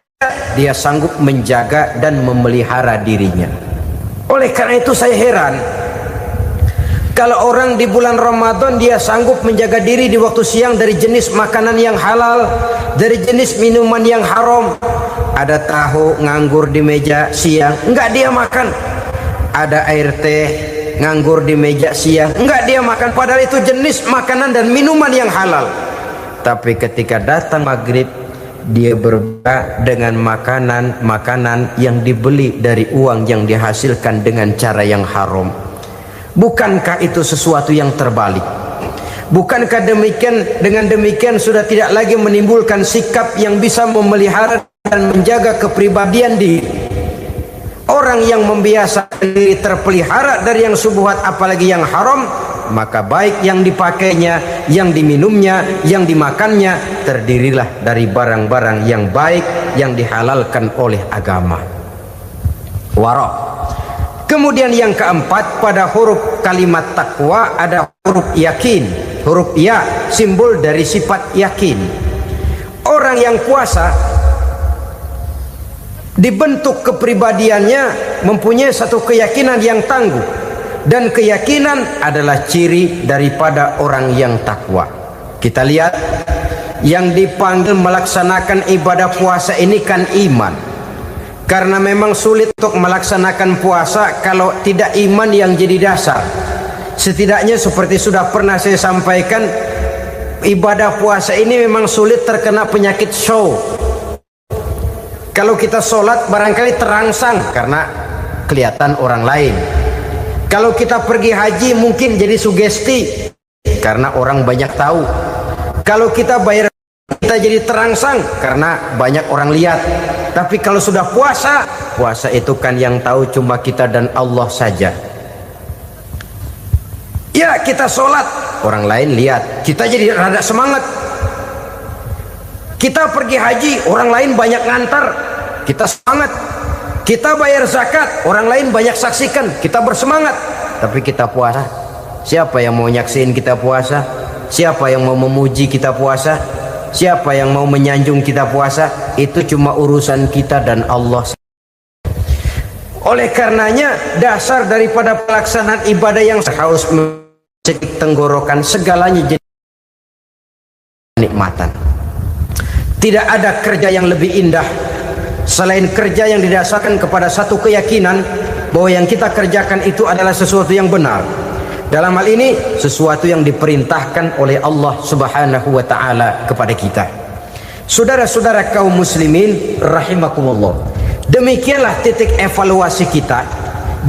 dia sanggup menjaga dan memelihara dirinya. Oleh karena itu saya heran kalau orang di bulan Ramadan dia sanggup menjaga diri di waktu siang dari jenis makanan yang halal, dari jenis minuman yang haram. Ada tahu nganggur di meja siang, enggak dia makan. Ada air teh nganggur di meja siang, enggak dia makan. Padahal itu jenis makanan dan minuman yang halal. Tapi ketika datang maghrib, dia berbuka dengan makanan yang dibeli dari uang yang dihasilkan dengan cara yang haram. Bukankah itu sesuatu yang terbalik? Bukankah dengan demikian sudah tidak lagi menimbulkan sikap yang bisa memelihara dan menjaga kepribadian diri? Orang yang membiasakan diri terpelihara dari yang syubhat apalagi yang haram, maka baik yang dipakainya, yang diminumnya, yang dimakannya terdirilah dari barang-barang yang baik yang dihalalkan oleh agama. Wara. Kemudian yang keempat, pada huruf kalimat takwa ada huruf yakin. Huruf ya simbol dari sifat yakin. Orang yang puasa dibentuk kepribadiannya mempunyai satu keyakinan yang tangguh, dan keyakinan adalah ciri daripada orang yang takwa. Kita lihat yang dipanggil melaksanakan ibadah puasa ini kan iman. Karena memang sulit untuk melaksanakan puasa kalau tidak iman yang jadi dasar. Setidaknya seperti sudah pernah saya sampaikan, ibadah puasa ini memang sulit terkena penyakit show. Kalau kita sholat barangkali terangsang karena kelihatan orang lain. Kalau kita pergi haji mungkin jadi sugesti karena orang banyak tahu. Kalau kita bayar kita jadi terangsang karena banyak orang lihat. Tapi kalau sudah puasa, puasa itu kan yang tahu cuma kita dan Allah saja. Ya kita sholat, orang lain lihat, kita jadi rada semangat. Kita pergi haji, orang lain banyak ngantar, kita semangat. Kita bayar zakat, orang lain banyak saksikan, kita bersemangat. Tapi kita puasa, siapa yang mau nyaksiin kita puasa? Siapa yang mau memuji kita puasa? Siapa yang mau menyanjung kita puasa? Itu cuma urusan kita dan Allah. Oleh karenanya dasar daripada pelaksanaan ibadah yang harus mencegah tenggorokan segalanya jadi nikmatan. Tidak ada kerja yang lebih indah selain kerja yang didasarkan kepada satu keyakinan bahwa yang kita kerjakan itu adalah sesuatu yang benar. Dalam hal ini sesuatu yang diperintahkan oleh Allah Subhanahu wa taala kepada kita. Saudara-saudara kaum muslimin rahimakumullah. Demikianlah titik evaluasi kita.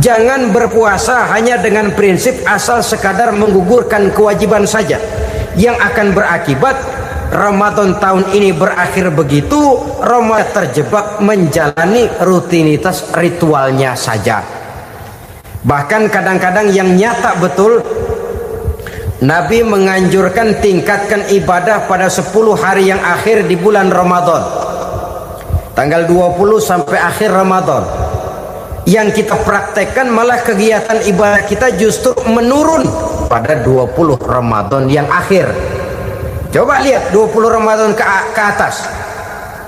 Jangan berpuasa hanya dengan prinsip asal sekadar menggugurkan kewajiban saja. yang akan berakibat Ramadan tahun ini berakhir begitu, Ramadan terjebak menjalani rutinitas ritualnya saja. Bahkan kadang-kadang yang nyata betul, Nabi menganjurkan tingkatkan ibadah pada 10 hari yang akhir di bulan Ramadan, tanggal 20 sampai akhir Ramadan. Yang kita praktekkan malah kegiatan ibadah kita justru menurun pada 20 Ramadan yang akhir. Coba lihat 20 Ramadan ke atas,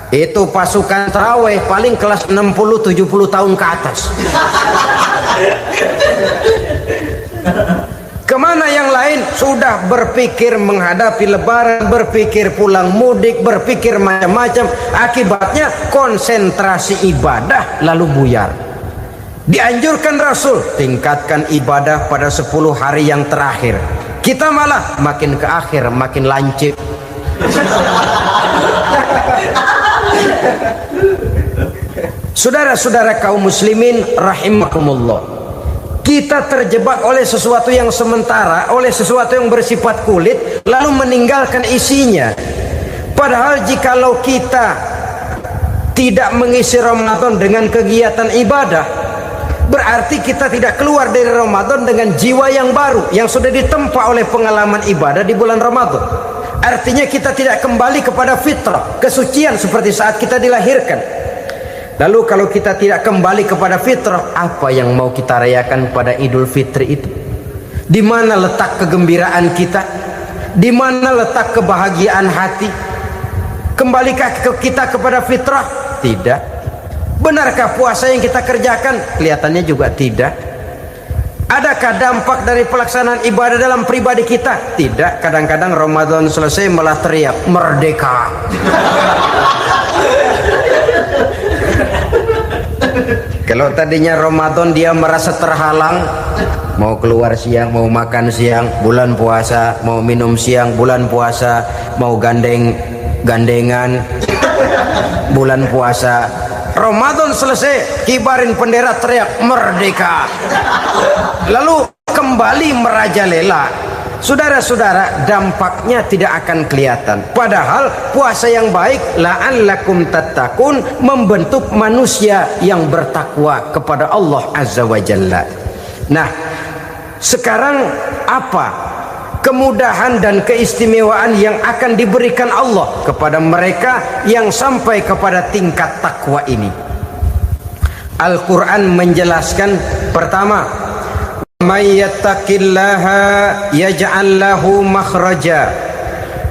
itu pasukan tarawih paling kelas 60-70 tahun ke atas. Kemana yang lain sudah berpikir menghadapi lebaran, berpikir pulang mudik, berpikir macam-macam. Akibatnya konsentrasi ibadah lalu buyar. Dianjurkan Rasul tingkatkan ibadah pada 10 hari yang terakhir. Kita malah makin ke akhir makin lancip. Saudara-saudara kaum muslimin rahimakumullah, kita terjebak oleh sesuatu yang sementara, oleh sesuatu yang bersifat kulit, lalu meninggalkan isinya. Padahal jikalau kita tidak mengisi Ramadan dengan kegiatan ibadah, berarti kita tidak keluar dari Ramadan dengan jiwa yang baru yang sudah ditempa oleh pengalaman ibadah di bulan Ramadan. Artinya kita tidak kembali kepada fitrah, kesucian seperti saat kita dilahirkan. Lalu kalau kita tidak kembali kepada fitrah, apa yang mau kita rayakan pada Idul Fitri itu? Di mana letak kegembiraan kita? Di mana letak kebahagiaan hati? Kembalikah kita kepada fitrah? Tidak. Benarkah puasa yang kita kerjakan? Kelihatannya juga tidak. Adakah dampak dari pelaksanaan ibadah dalam pribadi kita? Tidak. Kadang-kadang Ramadan selesai malah teriak merdeka. Kalau tadinya Ramadan dia merasa terhalang, mau keluar siang, mau makan siang, bulan puasa, mau minum siang, bulan puasa, mau gandengan, bulan puasa. Ramadan selesai, kibarin bendera, teriak merdeka, lalu kembali merajalela. Saudara-saudara, dampaknya tidak akan kelihatan. Padahal puasa yang baik, la'allakum tattaqun, membentuk manusia yang bertakwa kepada Allah Azza wa Jalla. Nah, sekarang apa kemudahan dan keistimewaan yang akan diberikan Allah kepada mereka yang sampai kepada tingkat takwa ini? Al-Quran menjelaskan, pertama, may yattaqillaha yaj'al lahu makhraja.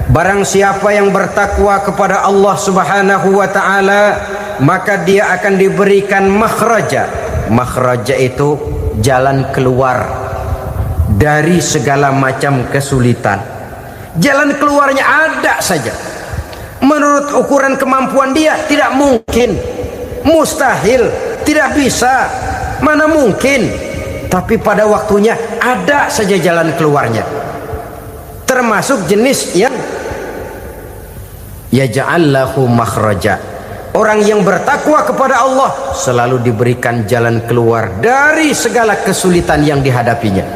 Barang siapa yang bertakwa kepada Allah Subhanahu wa taala, maka dia akan diberikan makhraja. Makhraja itu jalan keluar dari segala macam kesulitan. Jalan keluarnya ada saja. Menurut ukuran kemampuan dia tidak mungkin, mustahil, tidak bisa, mana mungkin. Tapi pada waktunya ada saja jalan keluarnya. Termasuk jenis yang yaj'al lahu makhraja. Orang yang bertakwa kepada Allah selalu diberikan jalan keluar dari segala kesulitan yang dihadapinya.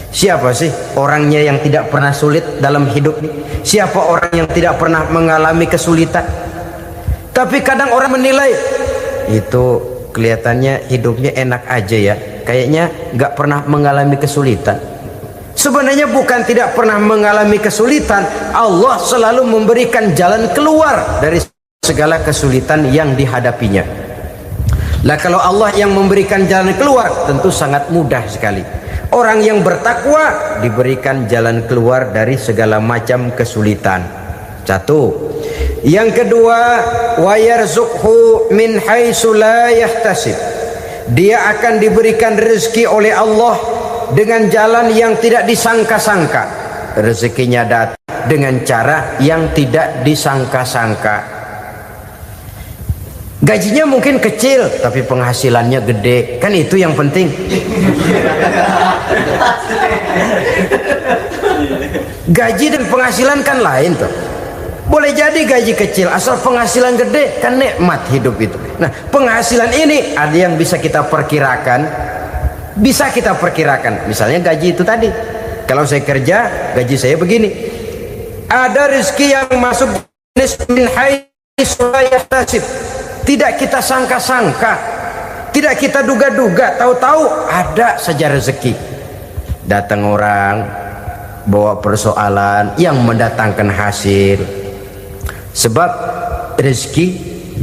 Siapa sih orangnya yang tidak pernah sulit dalam hidup ini? Siapa orang yang tidak pernah mengalami kesulitan? Tapi kadang orang menilai, itu kelihatannya hidupnya enak aja ya, kayaknya nggak pernah mengalami kesulitan. Sebenarnya bukan tidak pernah mengalami kesulitan, Allah selalu memberikan jalan keluar dari segala kesulitan yang dihadapinya. Lah kalau Allah yang memberikan jalan keluar, tentu sangat mudah sekali. Orang yang bertakwa diberikan jalan keluar dari segala macam kesulitan. Satu. Yang kedua, wa yarzuqhu min haitsu la yahtasib. Dia akan diberikan rezeki oleh Allah dengan jalan yang tidak disangka-sangka. Rezekinya datang dengan cara yang tidak disangka-sangka. Gajinya mungkin kecil, tapi penghasilannya gede. Kan itu yang penting. Gaji dan penghasilan kan lain tuh. Boleh jadi gaji kecil, asal penghasilan gede, kan nikmat hidup itu. Nah, penghasilan ini ada yang bisa kita perkirakan. Bisa kita perkirakan. Misalnya gaji itu tadi. Kalau saya kerja, gaji saya begini. Ada rezeki yang masuk jenis min haitsu la yahtasib, tidak kita sangka-sangka, tidak kita duga-duga, tahu-tahu ada saja rezeki. Datang orang bawa persoalan yang mendatangkan hasil. Sebab rezeki,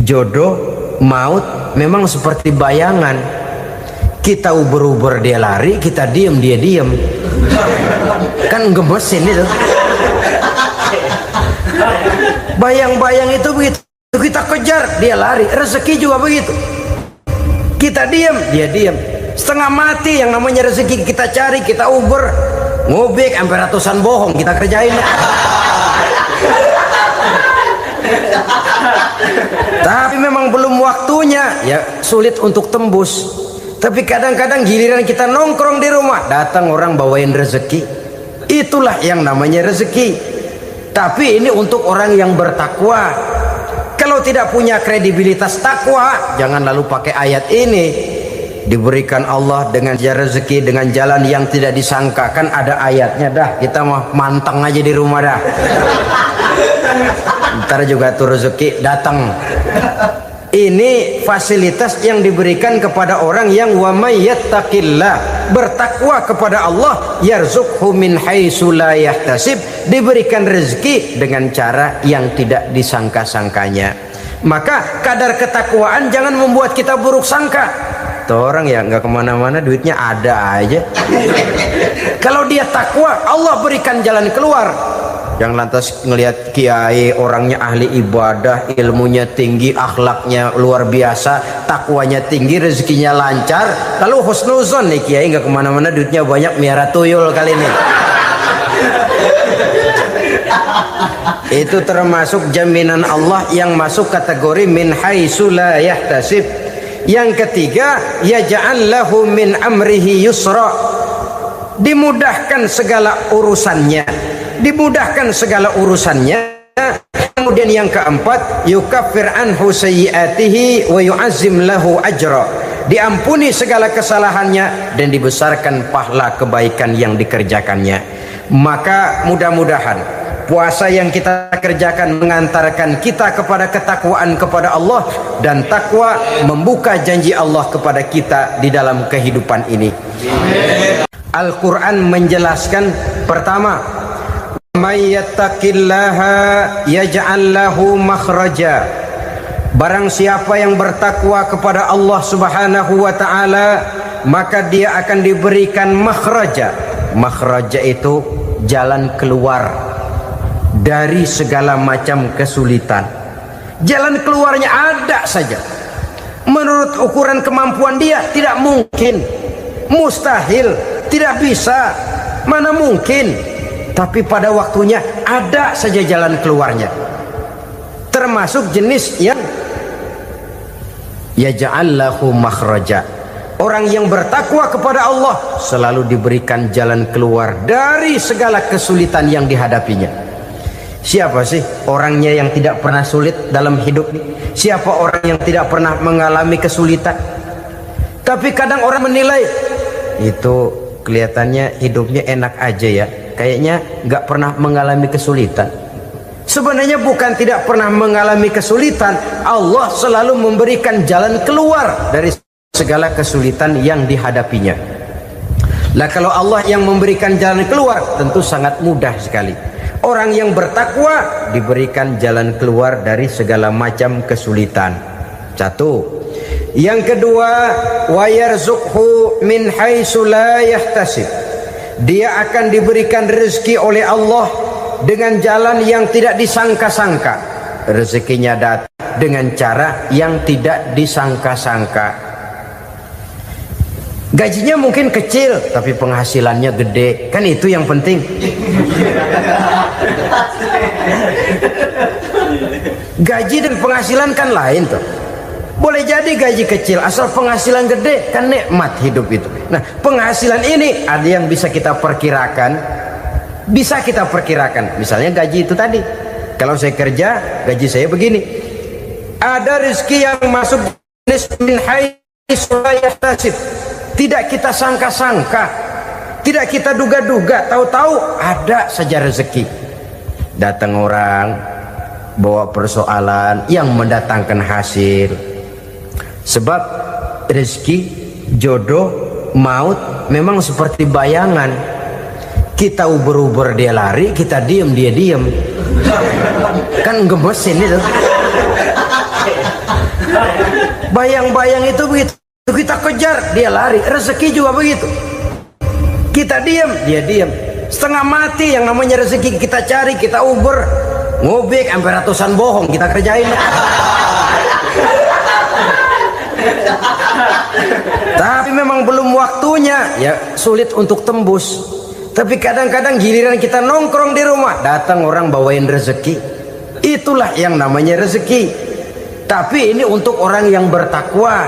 jodoh, maut memang seperti bayangan. Kita uber-uber dia lari, kita diem dia diem. Kan gemesin itu. Bayang-bayang itu begitu, kita kejar dia lari. Rezeki juga begitu, kita diam dia diam. Setengah mati yang namanya rezeki kita cari, kita uber, ngobek sampai ratusan bohong kita kerjain. Tapi memang belum waktunya, ya sulit untuk tembus. Tapi kadang-kadang giliran kita nongkrong di rumah, datang orang bawain rezeki. Itulah yang namanya rezeki. Tapi ini untuk orang yang bertakwa. Kalau tidak punya kredibilitas takwa, jangan lalu pakai ayat ini. Diberikan Allah dengan rezeki dengan jalan yang tidak disangka. Kan ada ayatnya dah, kita mah manteng aja di rumah dah. Ntar juga tuh rezeki datang. Ini fasilitas yang diberikan kepada orang yang wa may yattaqillah, bertakwa kepada Allah, yarzuqhu min haitsu la yahtasib, diberikan rezeki dengan cara yang tidak disangka-sangkanya. Maka kadar ketakwaan jangan membuat kita buruk sangka. Tuh orang ya nggak kemana-mana, duitnya ada aja. Kalau dia takwa, Allah berikan jalan keluar. Yang lantas ngelihat kiai orangnya ahli ibadah, ilmunya tinggi, akhlaknya luar biasa, takwanya tinggi, rezekinya lancar, lalu husnuzon nih kiai nggak kemana-mana, duitnya banyak, miara tuyul kali ini. Itu termasuk jaminan Allah yang masuk kategori min haitsu la yahtasib. Yang ketiga, yaj'al lahu min amrihi yusra, dimudahkan segala urusannya, dimudahkan segala urusannya. Kemudian yang keempat, yukaffir anhu sayyiatihi wa yu'azzim lahu ajra, diampuni segala kesalahannya dan dibesarkan pahala kebaikan yang dikerjakannya. Maka mudah-mudahan puasa yang kita kerjakan mengantarkan kita kepada ketakwaan kepada Allah, dan takwa membuka janji Allah kepada kita di dalam kehidupan ini. Al-Quran menjelaskan, pertama, may yattaqillaha yaj'al lahu makhraja, barang siapa yang bertakwa kepada Allah Subhanahu wa taala, maka dia akan diberikan makhraja. Makhraja itu jalan keluar dari segala macam kesulitan. Jalan keluarnya ada saja. Menurut ukuran kemampuan dia tidak mungkin, mustahil, tidak bisa, mana mungkin. Tapi pada waktunya ada saja jalan keluarnya. Termasuk jenis yang yaj'al lahu makhraja. Orang yang bertakwa kepada Allah selalu diberikan jalan keluar dari segala kesulitan yang dihadapinya. Siapa sih orangnya yang tidak pernah sulit dalam hidup ini? Siapa orang yang tidak pernah mengalami kesulitan? Tapi kadang orang menilai, itu kelihatannya hidupnya enak aja ya, kayaknya nggak pernah mengalami kesulitan. Sebenarnya bukan tidak pernah mengalami kesulitan, Allah selalu memberikan jalan keluar dari segala kesulitan yang dihadapinya. Lah kalau Allah yang memberikan jalan keluar, tentu sangat mudah sekali. Orang yang bertakwa diberikan jalan keluar dari segala macam kesulitan. Satu. Yang kedua, wa yarzuqhu min haitsu la yahtasib, dia akan diberikan rezeki oleh Allah dengan jalan yang tidak disangka-sangka. Rezekinya datang dengan cara yang tidak disangka-sangka. Gajinya mungkin kecil, tapi penghasilannya gede. Kan itu yang penting. Gaji dan penghasilan kan lain tuh. Boleh jadi gaji kecil, asal penghasilan gede, kan nikmat hidup itu. Nah, penghasilan ini ada yang bisa kita perkirakan. Bisa kita perkirakan. Misalnya gaji itu tadi. Kalau saya kerja, gaji saya begini. Ada rezeki yang masuk min haitsu la yahtasib, tidak kita sangka-sangka, tidak kita duga-duga, tahu-tahu ada saja rezeki. Datang orang bawa persoalan yang mendatangkan hasil. Sebab rezeki, jodoh, maut memang seperti bayangan. Kita uber-uber dia lari, kita diem dia diem. Kan gemesin itu. Bayang-bayang itu begitu, kita kejar dia lari. Rezeki juga begitu, kita diem dia diem. Setengah mati yang namanya rezeki kita cari, kita uber, ngobek sampai ratusan bohong kita kerjain. Tapi memang belum waktunya, ya sulit untuk tembus. Tapi kadang-kadang giliran kita nongkrong di rumah, datang orang bawain rezeki. Itulah yang namanya rezeki. Tapi ini untuk orang yang bertakwa.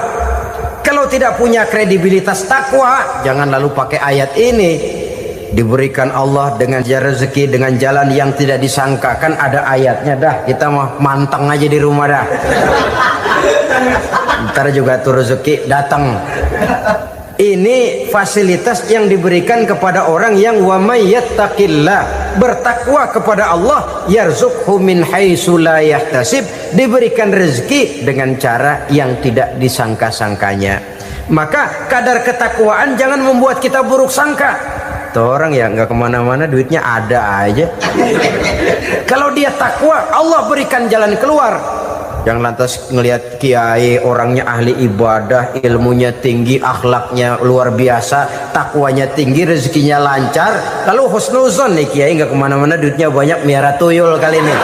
Kalau tidak punya kredibilitas takwa, jangan lalu pakai ayat ini. Diberikan Allah dengan rezeki dengan jalan yang tidak disangka. Kan ada ayatnya dah, kita mah manteng aja di rumah dah. Ntar juga tuh rezeki datang. Ini fasilitas yang diberikan kepada orang yang wa may yattaqillah, bertakwa kepada Allah, yarzuqhu min haitsu la yahtasib, diberikan rezeki dengan cara yang tidak disangka-sangkanya. Maka kadar ketakwaan jangan membuat kita buruk sangka. Tuh orang ya nggak kemana-mana, duitnya ada aja. Kalau dia takwa, Allah berikan jalan keluar. Yang lantas ngelihat kiai orangnya ahli ibadah, ilmunya tinggi, akhlaknya luar biasa, takwanya tinggi, rezekinya lancar, lalu husnuzon nih kiai nggak kemana-mana, duitnya banyak, miara tuyul kali ini.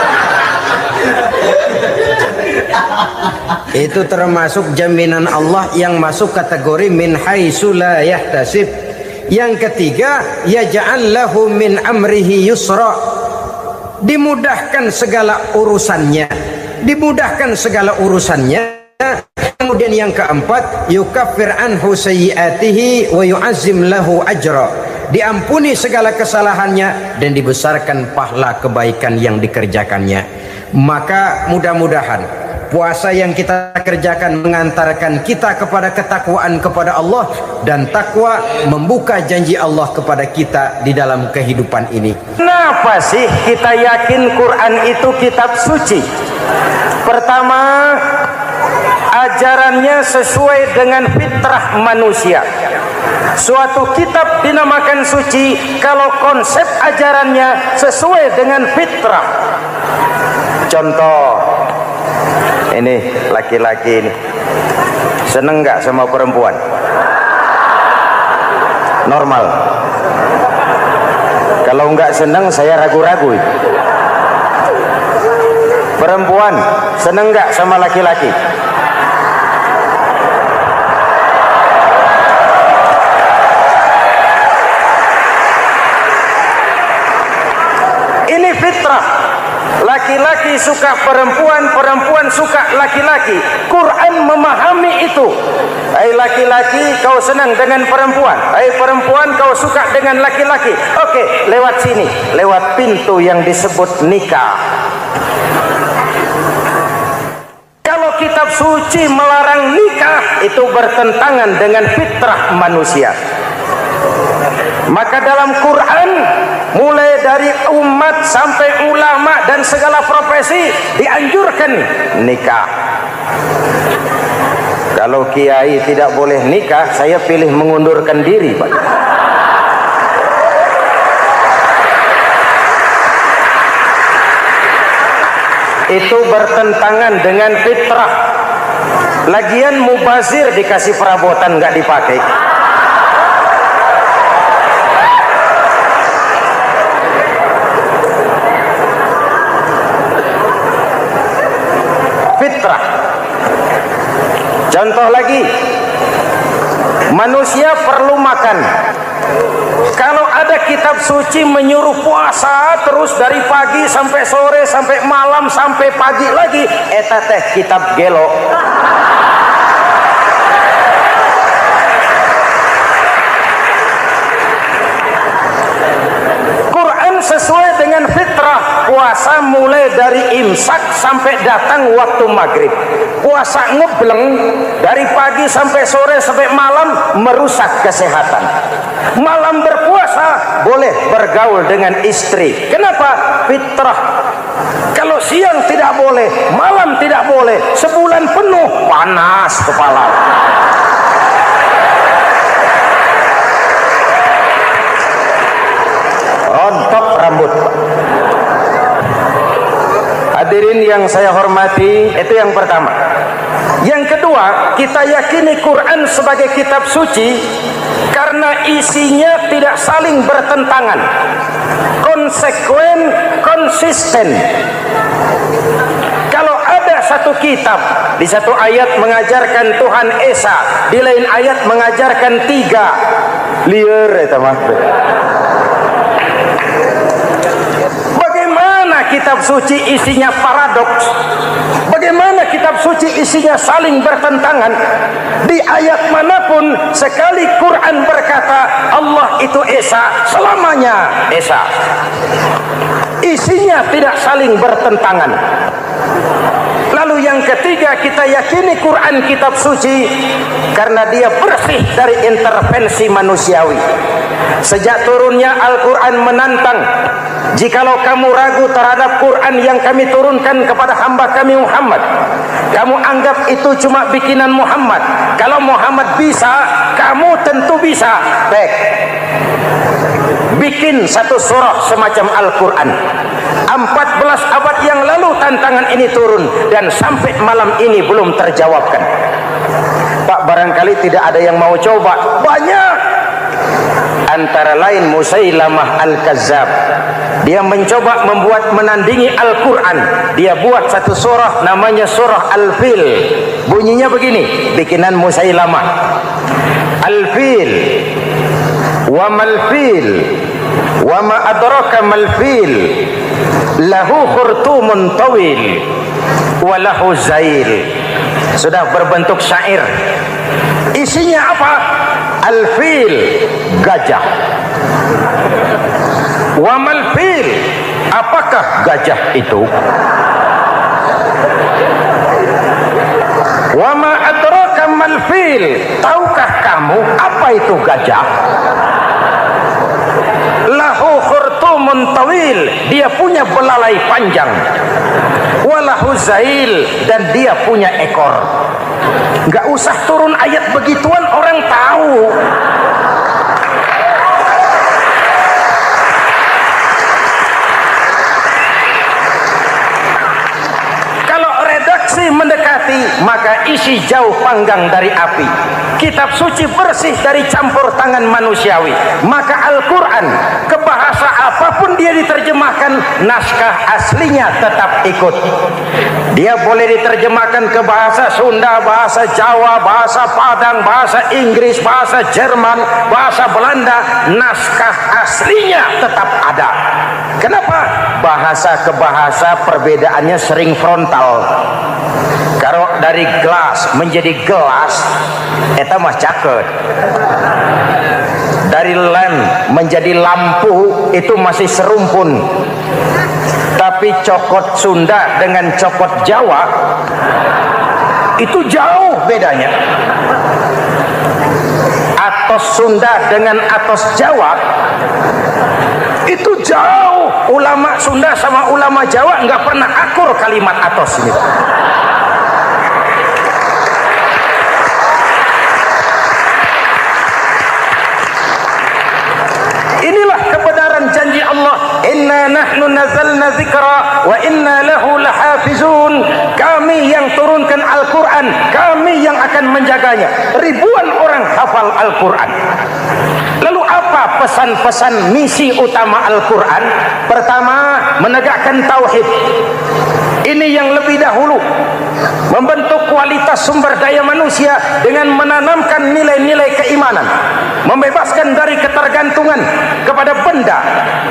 Itu termasuk jaminan Allah yang masuk kategori min haitsu la yahtasib. Yang ketiga, yaj'al lahu min amrihi yusra, dimudahkan segala urusannya, dimudahkan segala urusannya. Kemudian yang keempat, yukaffir anhu sayyiatihi wa yu'azzim lahu ajra, diampuni segala kesalahannya dan dibesarkan pahala kebaikan yang dikerjakannya. Maka mudah-mudahan puasa yang kita kerjakan mengantarkan kita kepada ketakwaan kepada Allah, dan takwa membuka janji Allah kepada kita di dalam kehidupan ini. Kenapa sih kita yakin Quran itu kitab suci? Pertama, ajarannya sesuai dengan fitrah manusia. Suatu kitab dinamakan suci kalau konsep ajarannya sesuai dengan fitrah. Contoh, ini laki-laki ini seneng nggak sama perempuan? Normal. Kalau nggak seneng saya ragu-ragu. Perempuan seneng nggak sama laki-laki? Ini fitrah. Laki-laki suka perempuan, perempuan suka laki-laki. Quran memahami itu. Hai laki-laki, kau senang dengan perempuan. Hai perempuan, kau suka dengan laki-laki. Oke, lewat sini, lewat pintu yang disebut nikah. Kalau kitab suci melarang nikah, itu bertentangan dengan fitrah manusia. Maka dalam Quran, mulai dari umat sampai ulama dan segala profesi dianjurkan nikah. Kalau kiai tidak boleh nikah, saya pilih mengundurkan diri, Pak. Itu bertentangan dengan fitrah. Lagian mubazir dikasih perabotan nggak dipakai. Fitrah. Contoh lagi, manusia perlu makan. Kalau ada kitab suci menyuruh puasa terus dari pagi sampai sore sampai malam sampai pagi lagi, eta teh kitab gelo. Quran sesuai dengan fitrah. Puasa mulai dari imsak sampai datang waktu maghrib. Puasa ngebleng dari pagi sampai sore sampai malam merusak kesehatan. Malam berpuasa puasa boleh bergaul dengan istri. Kenapa? Fitrah. Kalau siang tidak boleh, malam tidak boleh, sebulan penuh panas kepala. Rontok rambut. Hadirin yang saya hormati, itu yang pertama. Yang kedua, kita yakini Quran sebagai kitab suci karena isinya tidak saling bertentangan, konsekuen, konsisten. Kalau ada satu kitab, di satu ayat mengajarkan Tuhan Esa, di lain ayat mengajarkan 3, liar itu maksud. Bagaimana kitab suci isinya paradoks? Bagaimana kitab suci isinya saling bertentangan? Di ayat manapun sekali Quran berkata Allah itu Esa, selamanya Esa. Isinya tidak saling bertentangan. Lalu yang ketiga, kita yakini Quran kitab suci karena dia bersih dari intervensi manusiawi. Sejak turunnya Al-Quran menantang, jikalau kamu ragu terhadap Quran yang kami turunkan kepada hamba kami Muhammad, kamu anggap itu cuma bikinan Muhammad. Kalau Muhammad bisa, kamu tentu bisa. Baik, bikin satu surah semacam Al-Quran. 14 abad yang lalu tantangan ini turun dan sampai malam ini belum terjawabkan. Pak, barangkali tidak ada yang mau coba. Banyak. Antara lain Musailamah Al-Kazzab. Dia mencoba membuat menandingi Al-Quran. Dia buat satu surah namanya surah Al-Fil. Bunyinya begini, bikinan Musailamah. Al-Fil wa mal-fil wa ma adraka mal-fil lahu khurtumun tawil wa lahu zail. Sudah berbentuk syair. Isinya apa? Al-fil, gajah. Wa mal-fil, apakah gajah itu? Wa ma adraka mal-fil, tahukah kamu apa itu gajah? Lahu khurtumun tawil, dia punya belalai panjang. Walahu zail, dan dia punya ekor. Enggak usah turun ayat begituan, orang tahu. Kalau redaksi mendekati, maka isi jauh panggang dari api. Kitab suci bersih dari campur tangan manusiawi. Maka Al-Quran, ke bahasa apapun dia diterjemahkan, naskah aslinya tetap ikut. Dia boleh diterjemahkan ke bahasa Sunda, bahasa Jawa, bahasa Padang, bahasa Inggris, bahasa Jerman, bahasa Belanda, naskah aslinya tetap ada. Kenapa? Bahasa ke bahasa perbedaannya sering frontal. Kalau dari gelas menjadi gelas, eta mah caket. Dari lem menjadi lampu, itu masih serumpun. Tapi cokot Sunda dengan cokot Jawa, itu jauh bedanya. Atos Sunda dengan atos Jawa, itu jauh. Ulama Sunda sama ulama Jawa nggak pernah akur kalimat atos ini. Inilah kebenaran janji Allah, inna nahnu nazzalna dzikra wa inna lahu lahafizun. Kami yang turunkan Al-Quran, kami yang akan menjaganya. Ribuan orang hafal Al-Quran. Lalu apa pesan-pesan misi utama Al-Quran? Pertama, menegakkan tauhid. Ini yang lebih dahulu, membentuk kualitas sumber daya manusia dengan menanamkan nilai-nilai keimanan, membebaskan dari ketergantungan kepada benda.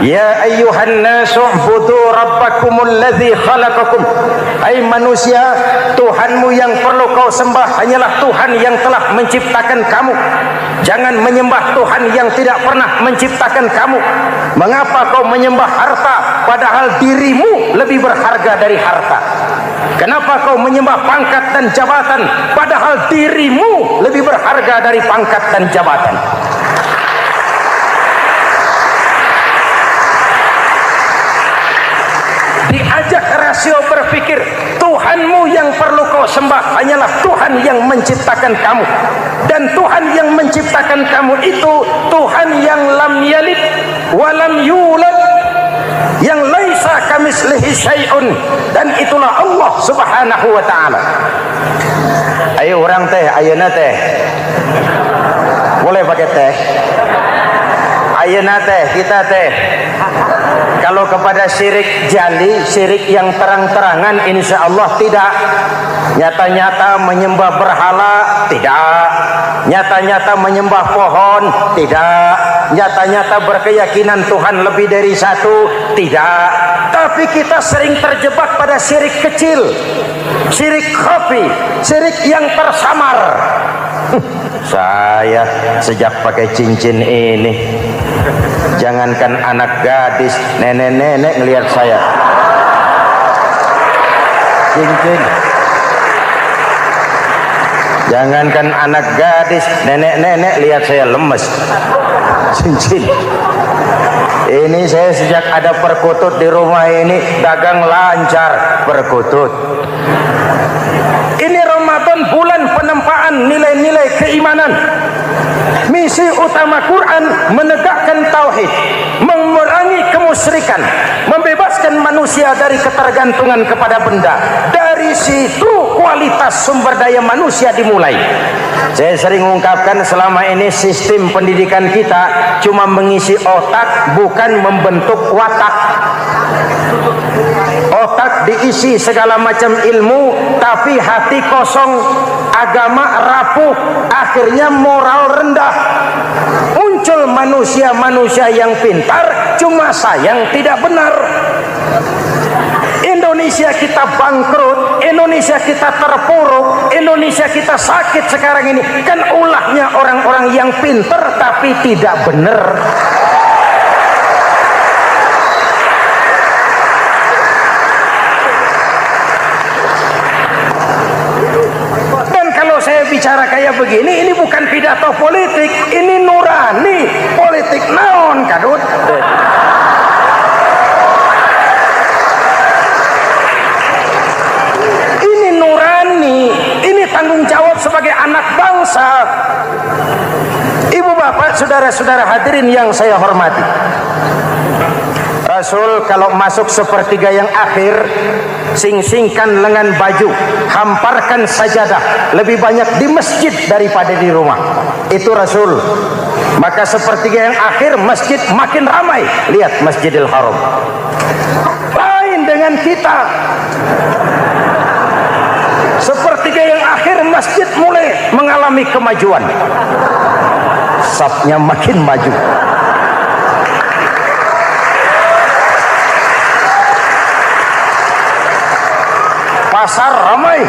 Ya ayyuhan nasu ubudu rabbakumul ladzi khalaqakum. Hai manusia, Tuhanmu yang perlu kau sembah hanyalah Tuhan yang telah menciptakan kamu. Jangan menyembah Tuhan yang tidak pernah menciptakan kamu. Mengapa kau menyembah harta padahal dirimu lebih berharga dari harta? Kenapa kau menyembah pangkat dan jabatan padahal dirimu lebih berharga dari pangkat dan jabatan? rasio berpikir Tuhanmu yang perlu kau sembah hanyalah Tuhan yang menciptakan kamu, dan Tuhan yang menciptakan kamu itu Tuhan yang lam yalid walam yulad, yang laisa kamislihi syai'un, dan itulah Allah Subhanahu wa taala. Ayo orang teh, ayeuna teh boleh pakai teh, ayeuna teh kita teh kalau kepada syirik jali, syirik yang terang-terangan, insya Allah tidak. Nyata-nyata menyembah berhala, tidak. Nyata-nyata menyembah pohon, tidak. Nyata-nyata berkeyakinan Tuhan lebih dari satu, tidak. Tapi kita sering terjebak pada syirik kecil, syirik khafi, syirik yang tersamar. Saya sejak pakai cincin ini, jangankan anak gadis, nenek-nenek ngelihat saya cincin. Jangankan anak gadis, nenek-nenek lihat saya lemes cincin. Ini saya sejak ada perkutut di rumah ini dagang lancar perkutut. Ini Ramadan, bulan penempaan nilai-nilai keimanan. Misi utama Quran menegakkan tauhid, memerangi kemusyrikan, membebaskan manusia dari ketergantungan kepada benda. Dari situ kualitas sumber daya manusia dimulai. Saya sering mengungkapkan selama ini sistem pendidikan kita cuma mengisi otak, bukan membentuk watak. Otak diisi segala macam ilmu, tapi hati kosong, agama rapuh, akhirnya moral rendah. Muncul manusia-manusia yang pintar, cuma sayang tidak benar. Indonesia kita bangkrut, Indonesia kita terpuruk, Indonesia kita sakit sekarang ini kan ulahnya orang-orang yang pintar tapi tidak benar. Bicara kayak begini, ini bukan pidato politik, ini nurani politik naon kadut. Ini nurani, ini tanggung jawab sebagai anak bangsa. Ibu bapak, saudara-saudara hadirin yang saya hormati, Rasul kalau masuk sepertiga yang akhir, sing-singkan lengan baju, hamparkan sajadah, lebih banyak di masjid daripada di rumah. Itu Rasul. Maka sepertiga yang akhir masjid makin ramai. Lihat Masjidil Haram. Lain dengan kita. Sepertiga yang akhir masjid mulai mengalami kemajuan. Safnya makin maju. Pasar ramai,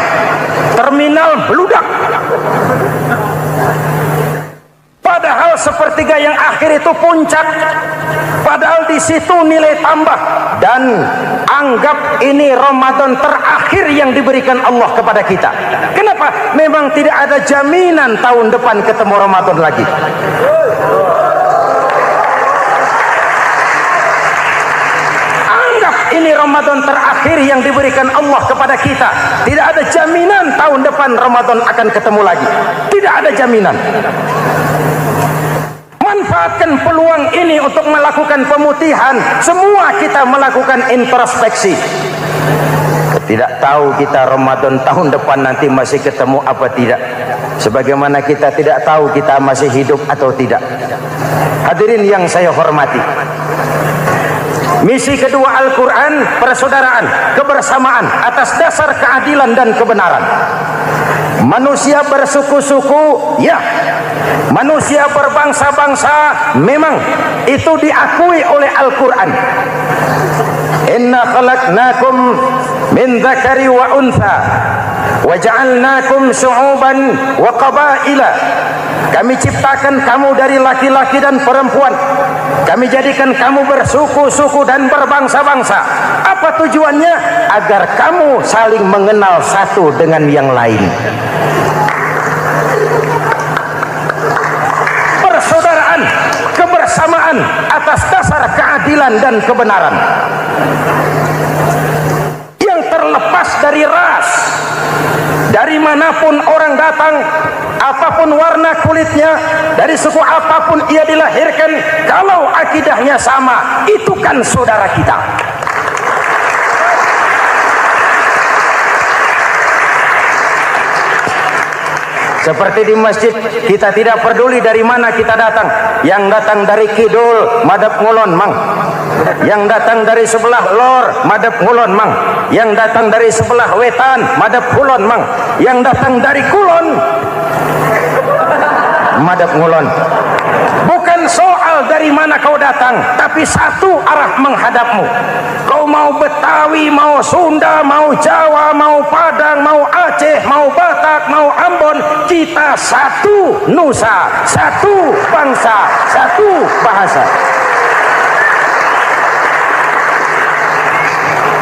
terminal beludak. Padahal sepertiga yang akhir itu puncak. Padahal di situ nilai tambah. Dan anggap ini Ramadan terakhir yang diberikan Allah kepada kita. Kenapa? Memang tidak ada jaminan tahun depan ketemu Ramadan lagi. Ini Ramadan terakhir yang diberikan Allah kepada kita. Tidak ada jaminan tahun depan Ramadan akan ketemu lagi. Tidak ada jaminan. Manfaatkan peluang ini untuk melakukan pemutihan. Semua kita melakukan introspeksi. Tidak tahu kita Ramadan tahun depan nanti masih ketemu apa tidak. Sebagaimana kita tidak tahu kita masih hidup atau tidak. Hadirin yang saya hormati, misi kedua Al-Quran, persaudaraan, kebersamaan atas dasar keadilan dan kebenaran. Manusia bersuku-suku, ya. Manusia berbangsa-bangsa, memang itu diakui oleh Al-Quran. Inna khalaqnakum min dzakari wa untha wa ja'alnakum syu'uban wa qabaila. Kami ciptakan kamu dari laki-laki dan perempuan. Kami jadikan kamu bersuku-suku dan berbangsa-bangsa. Apa tujuannya? Agar kamu saling mengenal satu dengan yang lain. Persaudaraan, kebersamaan atas dasar keadilan dan kebenaran. lepas dari ras. Dari manapun orang datang, apapun warna kulitnya, dari suku apapun ia dilahirkan, kalau akidahnya sama, itu kan saudara kita. Seperti di masjid, kita tidak peduli dari mana kita datang. Yang datang dari kidul, madhab ngulon mang. Yang datang dari sebelah lor, madhab ngulon mang. Yang datang dari sebelah wetan, madhab kulon mang. Yang datang dari kulon, madhab ngulon. Bukan soal dari mana kau datang, tapi satu arah menghadapmu. Kau mau Betawi, mau Sunda, mau Jawa, mau Padang, mau Aceh, mau Batak, mau Ambon, kita satu nusa, satu bangsa, satu bahasa.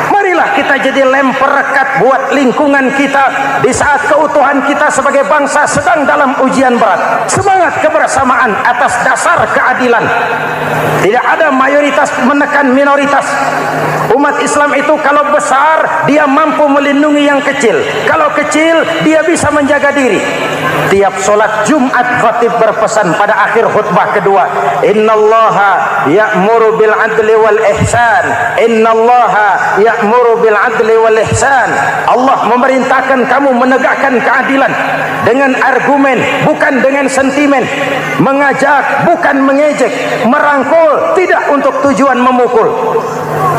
Marilah kita jadi lem perekat buat lingkungan kita di saat keutuhan kita sebagai bangsa sedang dalam ujian berat. Semangat kebersamaan atas dasar keadilan. Tidak ada mayoritas menekan minoritas. Umat Islam itu kalau besar, dia mampu melindungi yang kecil. Kalau kecil, dia bisa menjaga diri. Tiap sholat Jumat khatib berpesan pada akhir khutbah kedua, innallaha ya'muru bil adli wal ihsan. Innallaha ya'muru bil adli wal ihsan. Allah memerintahkan kamu menegakkan keadilan dengan argumen, bukan dengan sentimen. Mengajak, bukan mengejek. Merangkul, tidak untuk tujuan memukul.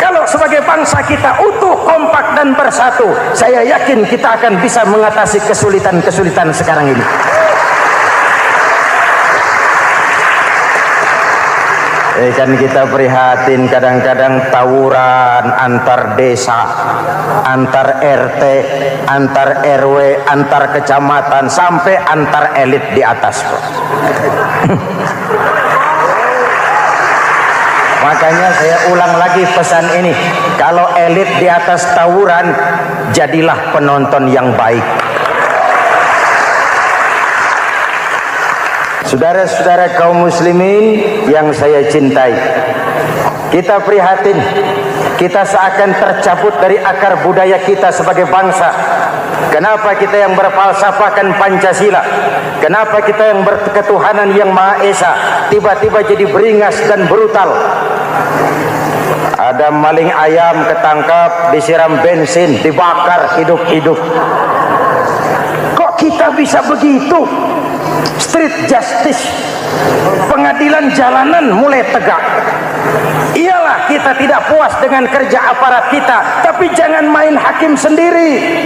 Kalau sebagai bangsa kita utuh, kompak dan bersatu, saya yakin kita akan bisa mengatasi kesulitan-kesulitan sekarang ini. Kan kita prihatin kadang-kadang tawuran antar desa, antar RT, antar RW, antar kecamatan, sampai antar elit di atas. Makanya saya ulang lagi pesan ini, kalau elit di atas tawuran, jadilah penonton yang baik. Saudara-saudara kaum muslimin yang saya cintai, kita prihatin, kita seakan tercabut dari akar budaya kita sebagai bangsa. Kenapa kita yang berfalsafahkan Pancasila, kenapa kita yang berketuhanan yang Maha Esa tiba-tiba jadi beringas dan brutal? Ada maling ayam ketangkap, disiram bensin, dibakar hidup-hidup. Kok kita bisa begitu? Street justice, pengadilan jalanan mulai tegak. Iyalah kita tidak puas dengan kerja aparat kita, tapi jangan main hakim sendiri.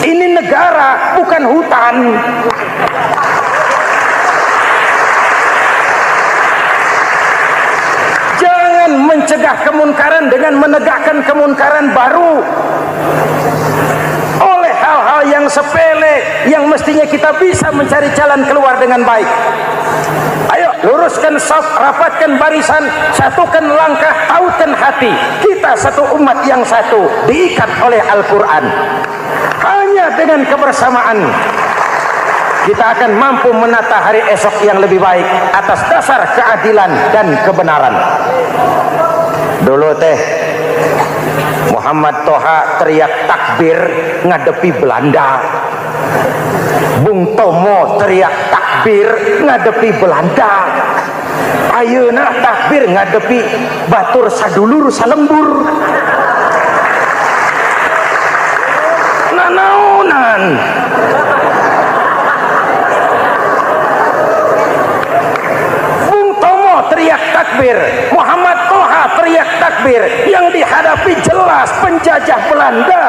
Ini negara, bukan hutan. Jangan mencegah kemunkaran dengan menegakkan kemunkaran baru. Oleh hal-hal yang sepele yang mestinya kita bisa mencari jalan keluar dengan baik. Ayo luruskan saf, rapatkan barisan, satukan langkah, tautkan hati. Kita satu umat yang satu, diikat oleh Al-Quran. Hanya dengan kebersamaan kita akan mampu menata hari esok yang lebih baik atas dasar keadilan dan kebenaran. Dulu teh Muhammad Toha teriak takbir ngadepi Belanda. Bung Tomo teriak takbir ngadepi Belanda. Ayeuna takbir ngadepi batur sadulur salembur. Nanaunan. Bung Tomo teriak takbir, Muhammad Toha teriak takbir. Yang dihadapi jelas penjajah Belanda.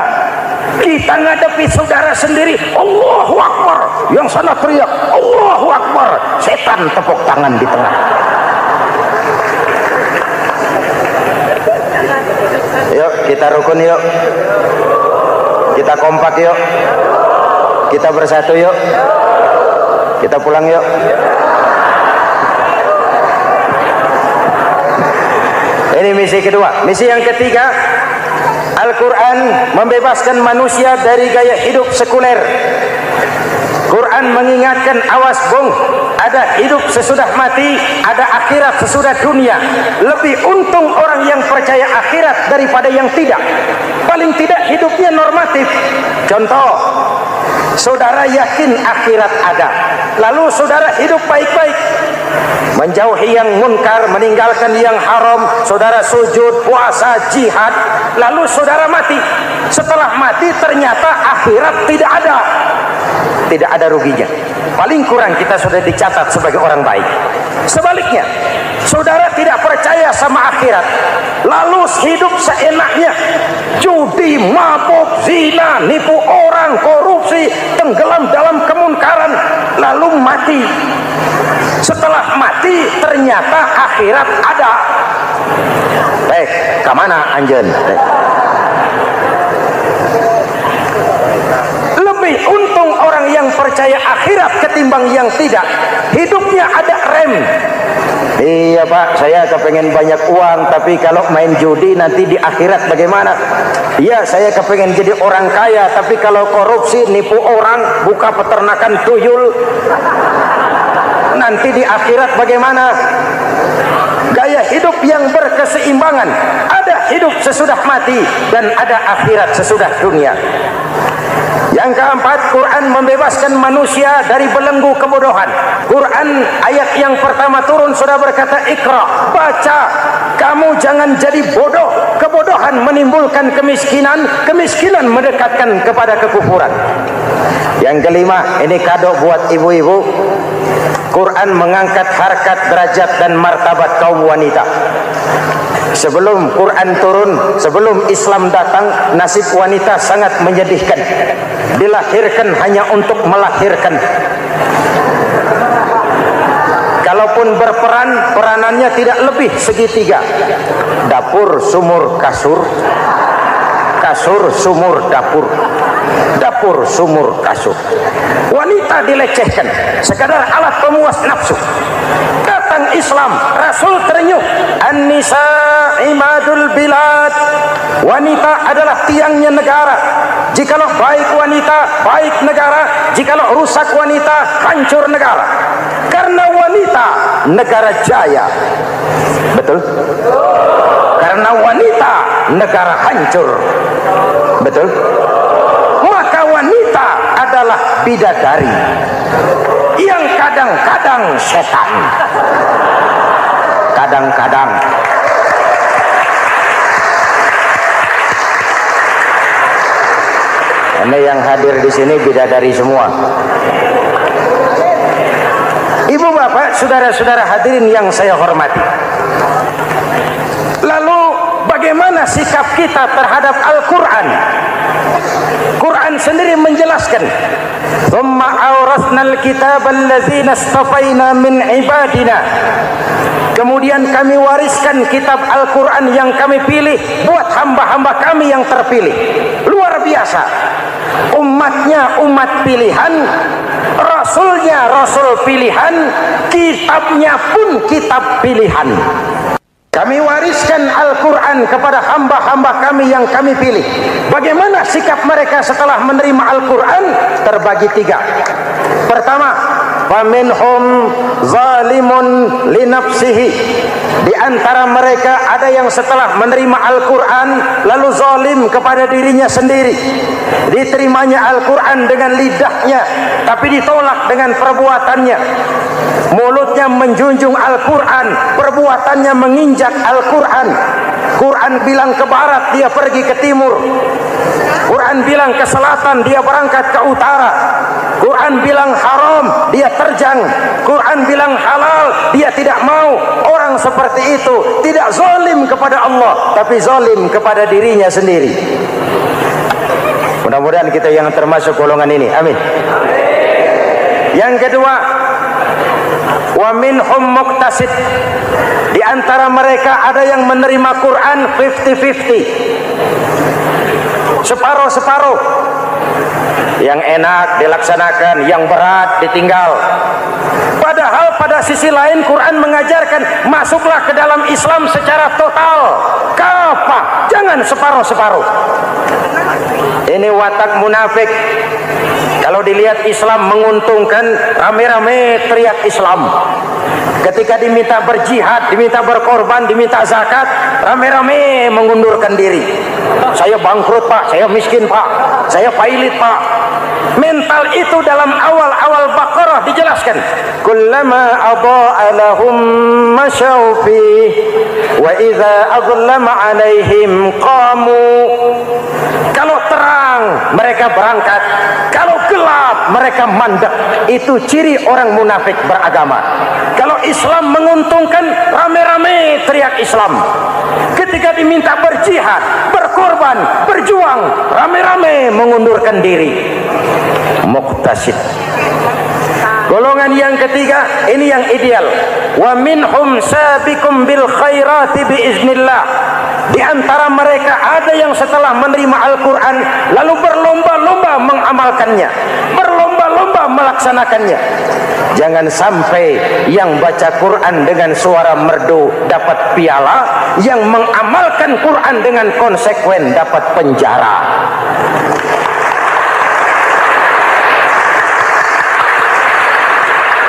Kita ngadepi saudara sendiri, Allahu Akbar. Yang sana teriak Allahu Akbar. Setan tepuk tangan di tengah. Yuk kita rukun yuk. Kita kompak yuk. Kita bersatu yuk. Kita pulang yuk. Ini misi kedua. Misi yang ketiga, Al-Quran membebaskan manusia dari gaya hidup sekuler. Quran mengingatkan, awas bung, ada hidup sesudah mati, ada akhirat sesudah dunia. Lebih untung orang yang percaya akhirat daripada yang tidak. Paling tidak hidupnya normatif. Contoh, saudara yakin akhirat ada, lalu saudara hidup baik-baik, menjauhi yang munkar, meninggalkan yang haram, saudara sujud, puasa, jihad, lalu saudara mati. Setelah mati ternyata akhirat tidak ada. Tidak ada ruginya. Paling kurang kita sudah dicatat sebagai orang baik. Sebaliknya, saudara tidak percaya sama akhirat, lalu hidup seenaknya, judi, mabuk, zina, nipu orang, korupsi, tenggelam dalam kemunkaran, lalu mati. Setelah mati ternyata akhirat ada. Kemana anjen? Lebih untung orang yang percaya akhirat ketimbang yang tidak. Hidupnya ada rem. Iya pak, saya kepengen banyak uang, tapi kalau main judi nanti di akhirat bagaimana? Iya, saya kepengen jadi orang kaya, tapi kalau korupsi, nipu orang, buka peternakan tuyul, nanti di akhirat bagaimana? Gaya hidup yang berkeseimbangan. Ada hidup sesudah mati dan ada akhirat sesudah dunia. Yang keempat, Quran membebaskan manusia dari belenggu kebodohan. Quran ayat yang pertama turun sudah berkata, Iqra, baca, kamu jangan jadi bodoh. Kebodohan menimbulkan kemiskinan, kemiskinan mendekatkan kepada kekufuran. Yang kelima, ini kado buat ibu-ibu. Quran mengangkat harkat, derajat dan martabat kaum wanita. Sebelum Quran turun, sebelum Islam datang, nasib wanita sangat menyedihkan. Dilahirkan hanya untuk melahirkan. Kalaupun berperan, peranannya tidak lebih segitiga. Dapur, sumur, kasur. Kasur, sumur, dapur. Dapur, sumur, kasur. Wanita dilecehkan, sekadar alat pemuas nafsu. Datang Islam, Rasul terenyuh, An-nisa imadul bilad. Wanita adalah tiangnya negara. Jikalau baik wanita, baik negara. Jikalau rusak wanita, hancur negara. Karena wanita, negara jaya. Betul? Karena wanita, negara hancur. Betul? Maka wanita adalah bidadari yang kadang-kadang setan. Kadang-kadang. Ini yang hadir di sini bidadari semua. Ibu bapak, saudara-saudara hadirin yang saya hormati. Lalu bagaimana sikap kita terhadap Al-Quran? Quran sendiri menjelaskan, "Tsumma awrasnal kitaba allazina istafaina min ibadina." Kemudian kami wariskan kitab Al-Quran yang kami pilih buat hamba-hamba kami yang terpilih. Luar biasa. Umatnya umat pilihan, Rasulnya Rasul pilihan, kitabnya pun kitab pilihan. Kami wariskan Al-Quran kepada hamba-hamba kami yang kami pilih. Bagaimana sikap mereka setelah menerima Al-Quran? Terbagi tiga. Pertama, faminhum zalimun linafsihi. Di antara mereka ada yang setelah menerima Al-Quran lalu zalim kepada dirinya sendiri. Diterimanya Al-Quran dengan lidahnya, tapi ditolak dengan perbuatannya. Mulutnya menjunjung Al-Quran, perbuatannya menginjak Al-Quran. Quran bilang ke barat, dia pergi ke timur. Quran bilang ke selatan, dia berangkat ke utara. Quran bilang haram, dia terjang. Quran bilang halal, dia tidak mau. Orang seperti itu tidak zalim kepada Allah, tapi zalim kepada dirinya sendiri. Mudah-mudahan kita yang termasuk golongan ini. Amin. Yang kedua, wa minhum muqtasid. Di antara mereka ada yang menerima Quran 50-50. Separuh-separuh. Yang enak dilaksanakan, yang berat ditinggal. Padahal pada sisi lain Quran mengajarkan masuklah ke dalam Islam secara total. Kapan? rata, jangan separuh-separuh. Ini watak munafik. Kalau dilihat Islam menguntungkan, rame-rame teriak Islam. Ketika diminta berjihad, diminta berkorban, diminta zakat, rame-rame mengundurkan diri. Saya bangkrut pak, saya miskin pak, saya pailit pak. Mental itu dalam awal-awal Baqarah dijelaskan. Kullama adha'a lahum masyaw fihi wa idza adlama 'alaihim qamu. Kalau terang mereka berangkat, kalau gelap mereka mandek. Itu ciri orang munafik beragama. Kalau Islam menguntungkan, rame-rame teriak Islam. Ketika diminta berjihad, berkorban, berjuang, rame-rame mengundurkan diri. Muqtasid. Golongan yang ketiga, ini yang ideal. Wa minhum sabiqum bil khairati biiznillah. Di antara mereka ada yang setelah menerima Al-Quran lalu berlomba-lomba mengamalkannya, berlomba-lomba melaksanakannya. Jangan sampai yang baca Quran dengan suara merdu dapat piala, yang mengamalkan Quran dengan konsekuen dapat penjara.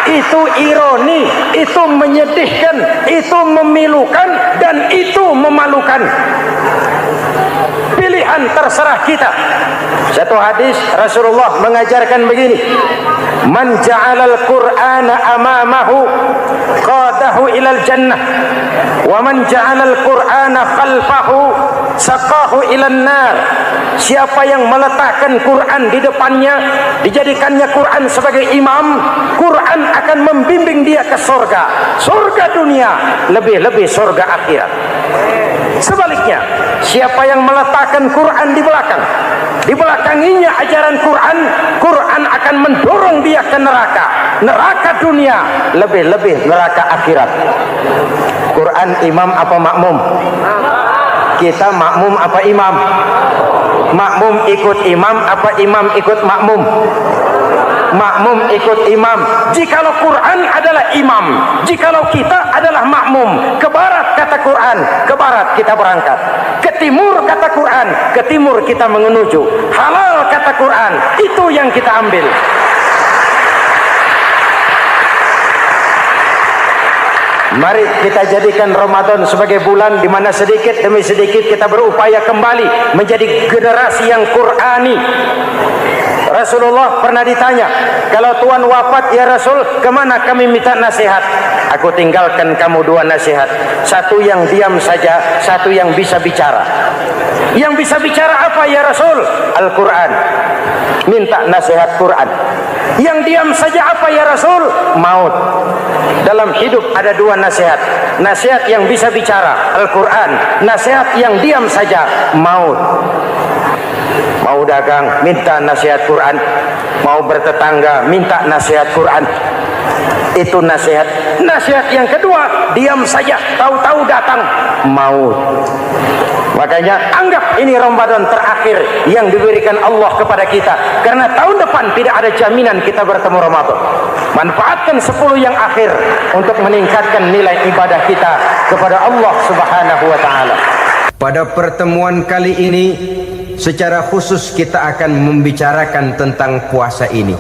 Itu ironi, itu menyedihkan, itu memilukan, dan itu memalukan. Pilihan terserah kita. Satu hadis Rasulullah mengajarkan begini: Man ja'alal Qur'ana amamahu qadahu ilal jannah, wa man ja'alal Qur'ana khalfahu saqahu ilan nar. Siapa yang meletakkan Quran di depannya, dijadikannya Quran sebagai imam, Quran akan membimbing dia ke surga, surga dunia, lebih-lebih surga akhirat. Sebaliknya, siapa yang meletakkan Quran di belakang, dibelakanginya ajaran Quran, Quran akan mendorong dia ke neraka, neraka dunia, lebih-lebih neraka akhirat. Quran imam apa makmum? Kita makmum apa imam? Makmum ikut imam apa imam ikut makmum? Makmum ikut imam. Jikalau Quran adalah imam, jikalau kita adalah makmum. Ke barat kata Quran, ke barat kita berangkat. Ke timur kata Quran, ke timur kita menuju. Halal kata Quran, itu yang kita ambil. Mari kita jadikan Ramadan sebagai bulan di mana sedikit demi sedikit kita berupaya kembali menjadi generasi yang Qurani. Rasulullah pernah ditanya, kalau Tuhan wafat ya Rasul, kemana kami minta nasihat? Aku tinggalkan kamu dua nasihat. Satu yang diam saja, satu yang bisa bicara. Yang bisa bicara apa ya Rasul? Al-Quran. Minta nasihat Quran. Yang diam saja apa ya Rasul? Maut. Dalam hidup ada dua nasihat. Nasihat yang bisa bicara, Al-Quran. Nasihat yang diam saja, maut. Mau dagang, minta nasihat Quran. Mau bertetangga, minta nasihat Quran. Itu nasihat. Nasihat yang kedua, diam saja, tahu-tahu datang maut. Makanya anggap ini Ramadan terakhir yang diberikan Allah kepada kita, karena tahun depan tidak ada jaminan kita bertemu Ramadan. Manfaatkan 10 yang akhir untuk meningkatkan nilai ibadah kita kepada Allah Subhanahu wa taala. Pada pertemuan kali ini secara khusus kita akan membicarakan tentang puasa ini.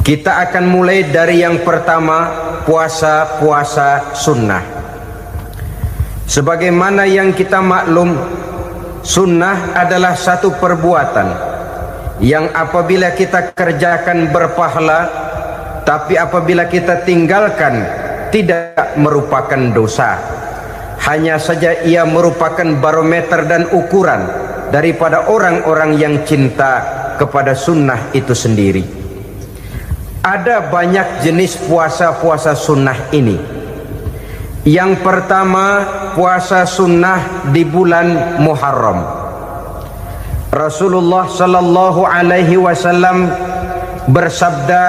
Kita akan mulai dari yang pertama, puasa sunnah. Sebagaimana yang kita maklum, sunnah adalah satu perbuatan yang apabila kita kerjakan berpahala, tapi apabila kita tinggalkan tidak merupakan dosa. Hanya saja ia merupakan barometer dan ukuran daripada orang-orang yang cinta kepada sunnah itu sendiri. Ada banyak jenis puasa-puasa sunnah ini. Yang pertama, puasa sunnah di bulan Muharram. Rasulullah sallallahu alaihi wasallam bersabda,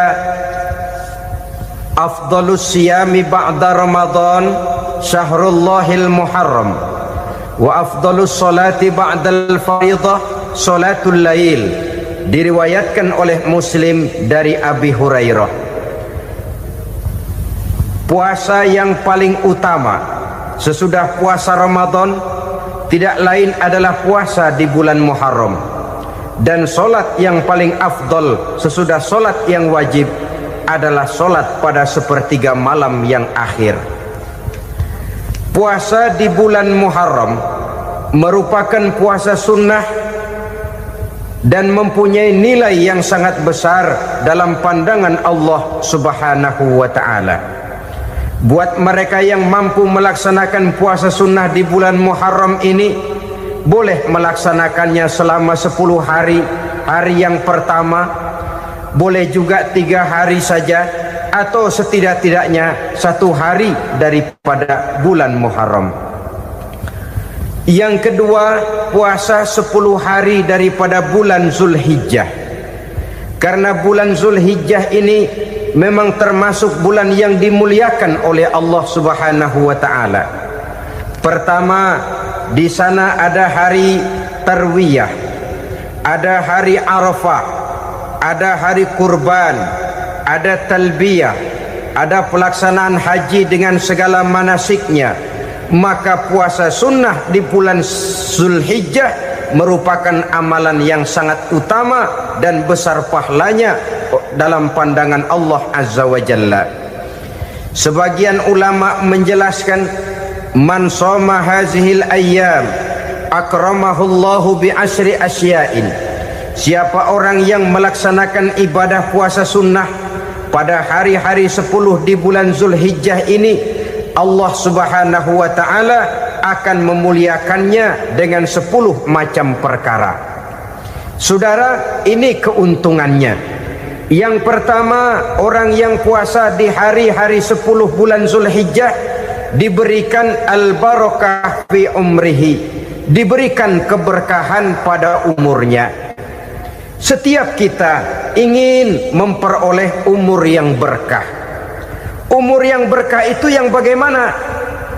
"Afdhalus siyami ba'da Ramadan syahrullahil Muharram, wa afdhalus salati ba'dal fardhah salatul lail." Diriwayatkan oleh Muslim dari Abi Hurairah. Puasa yang paling utama sesudah puasa Ramadan tidak lain adalah puasa di bulan Muharram. Dan solat yang paling afdol sesudah solat yang wajib adalah solat pada sepertiga malam yang akhir. Puasa di bulan Muharram merupakan puasa sunnah dan mempunyai nilai yang sangat besar dalam pandangan Allah Subhanahu wa ta'ala. Buat mereka yang mampu melaksanakan puasa sunnah di bulan Muharram ini, boleh melaksanakannya selama 10 hari. Hari yang pertama boleh juga 3 hari saja, atau setidak-tidaknya 1 hari daripada bulan Muharram. Yang kedua, puasa 10 hari daripada bulan Zulhijjah. Karena bulan Zulhijjah ini memang termasuk bulan yang dimuliakan oleh Allah Subhanahu wa ta'ala. Pertama, di sana ada hari Tarwiyah, ada hari Arafah, ada hari Kurban, ada Talbiyah, ada pelaksanaan haji dengan segala manasiknya. Maka puasa sunnah di bulan Zulhijjah merupakan amalan yang sangat utama dan besar pahalanya dalam pandangan Allah Azza wa Jalla. Sebagian ulama menjelaskan, man shoma hazihil ayyam akramahullahu bi asyri asya'in. Siapa orang yang melaksanakan ibadah puasa sunnah pada hari-hari 10 di bulan Zulhijjah ini, Allah Subhanahu wa ta'ala akan memuliakannya dengan 10 macam perkara. Saudara, ini keuntungannya. Yang pertama, orang yang puasa di hari-hari 10 bulan Zulhijjah diberikan al-barakah fi umrihi, diberikan keberkahan pada umurnya. Setiap kita ingin memperoleh umur yang berkah. Umur yang berkah itu yang bagaimana?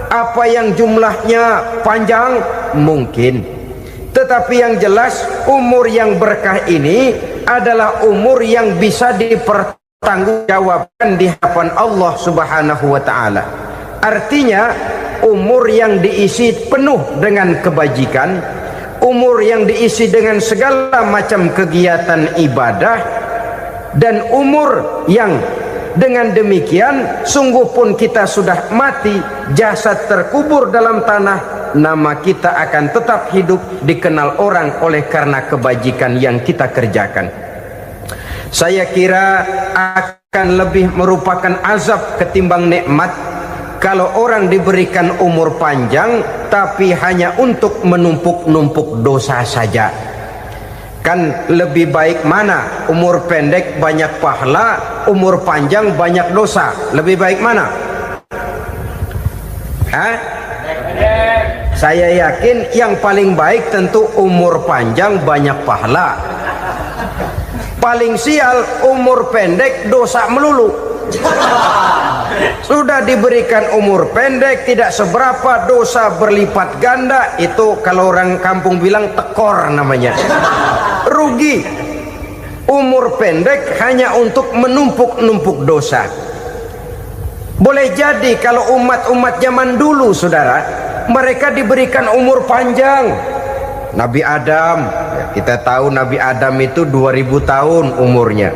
Apa yang jumlahnya panjang? Mungkin. Tetapi yang jelas, umur yang berkah ini adalah umur yang bisa dipertanggungjawabkan di hadapan Allah Subhanahu wa ta'ala. Artinya, umur yang diisi penuh dengan kebajikan, umur yang diisi dengan segala macam kegiatan ibadah, dan umur yang dengan demikian sungguh pun kita sudah mati, jasad terkubur dalam tanah, nama kita akan tetap hidup, dikenal orang oleh karena kebajikan yang kita kerjakan. Saya kira akan lebih merupakan azab ketimbang nikmat kalau orang diberikan umur panjang tapi hanya untuk menumpuk-numpuk dosa saja. Kan lebih baik mana? Umur pendek banyak pahala, umur panjang banyak dosa. Lebih baik mana? Saya yakin yang paling baik tentu umur panjang banyak pahala. Paling sial umur pendek dosa melulu. Sudah diberikan umur pendek tidak seberapa, dosa berlipat ganda. Itu kalau orang kampung bilang tekor namanya. Rugi. Umur pendek hanya untuk menumpuk-numpuk dosa. Boleh jadi kalau umat-umat zaman dulu, saudara, mereka diberikan umur panjang. Nabi Adam, kita tahu Nabi Adam itu 2000 tahun umurnya.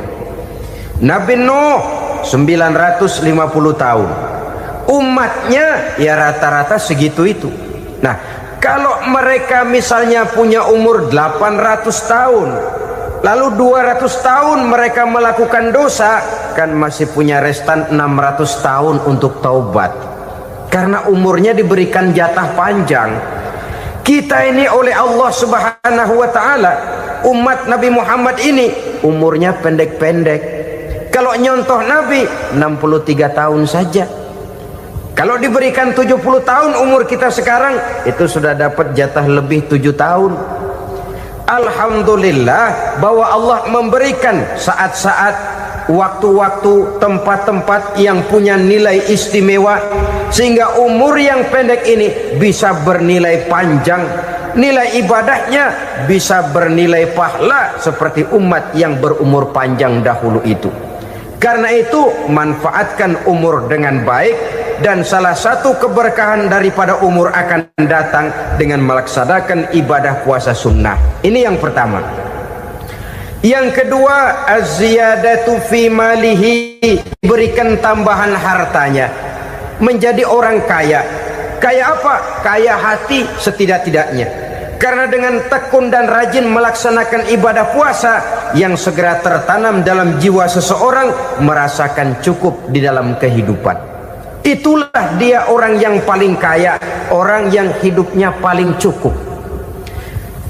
Nabi Nuh 950 tahun. Umatnya ya rata-rata segitu itu. Nah, kalau mereka misalnya punya umur 800 tahun, lalu 200 tahun mereka melakukan dosa, kan masih punya restan 600 tahun untuk taubat. Karena umurnya diberikan jatah panjang. Kita ini oleh Allah Subhanahu wa ta'ala, umat Nabi Muhammad ini umurnya pendek-pendek. Kalau nyontoh Nabi 63 tahun saja. Kalau diberikan 70 tahun umur kita sekarang, itu sudah dapat jatah lebih 7 tahun. Alhamdulillah bahwa Allah memberikan saat-saat, waktu-waktu, tempat-tempat yang punya nilai istimewa, sehingga umur yang pendek ini bisa bernilai panjang, nilai ibadahnya bisa bernilai pahala seperti umat yang berumur panjang dahulu itu. Karena itu manfaatkan umur dengan baik, dan salah satu keberkahan daripada umur akan datang dengan melaksanakan ibadah puasa sunnah. Ini yang pertama. Yang kedua, az-ziyadatu fi malihi, berikan tambahan hartanya, menjadi orang kaya. Kaya apa? Kaya hati setidak-tidaknya. Karena dengan tekun dan rajin melaksanakan ibadah puasa yang segera tertanam dalam jiwa seseorang, merasakan cukup di dalam kehidupan. Itulah dia orang yang paling kaya, orang yang hidupnya paling cukup.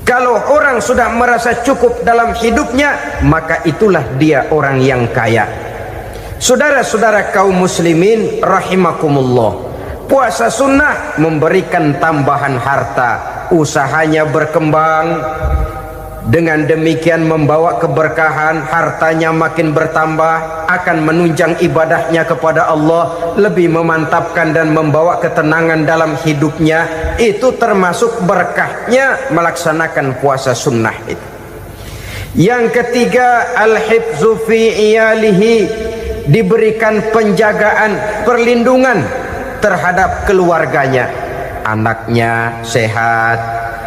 Kalau orang sudah merasa cukup dalam hidupnya, maka itulah dia orang yang kaya. Saudara-saudara kaum muslimin rahimakumullah, puasa sunnah memberikan tambahan harta, usahanya berkembang, dengan demikian membawa keberkahan, hartanya makin bertambah, akan menunjang ibadahnya kepada Allah, lebih memantapkan dan membawa ketenangan dalam hidupnya. Itu termasuk berkahnya melaksanakan puasa sunnah itu. Yang ketiga, al-hifzu fi iyalihi, diberikan penjagaan, perlindungan terhadap keluarganya, anaknya sehat,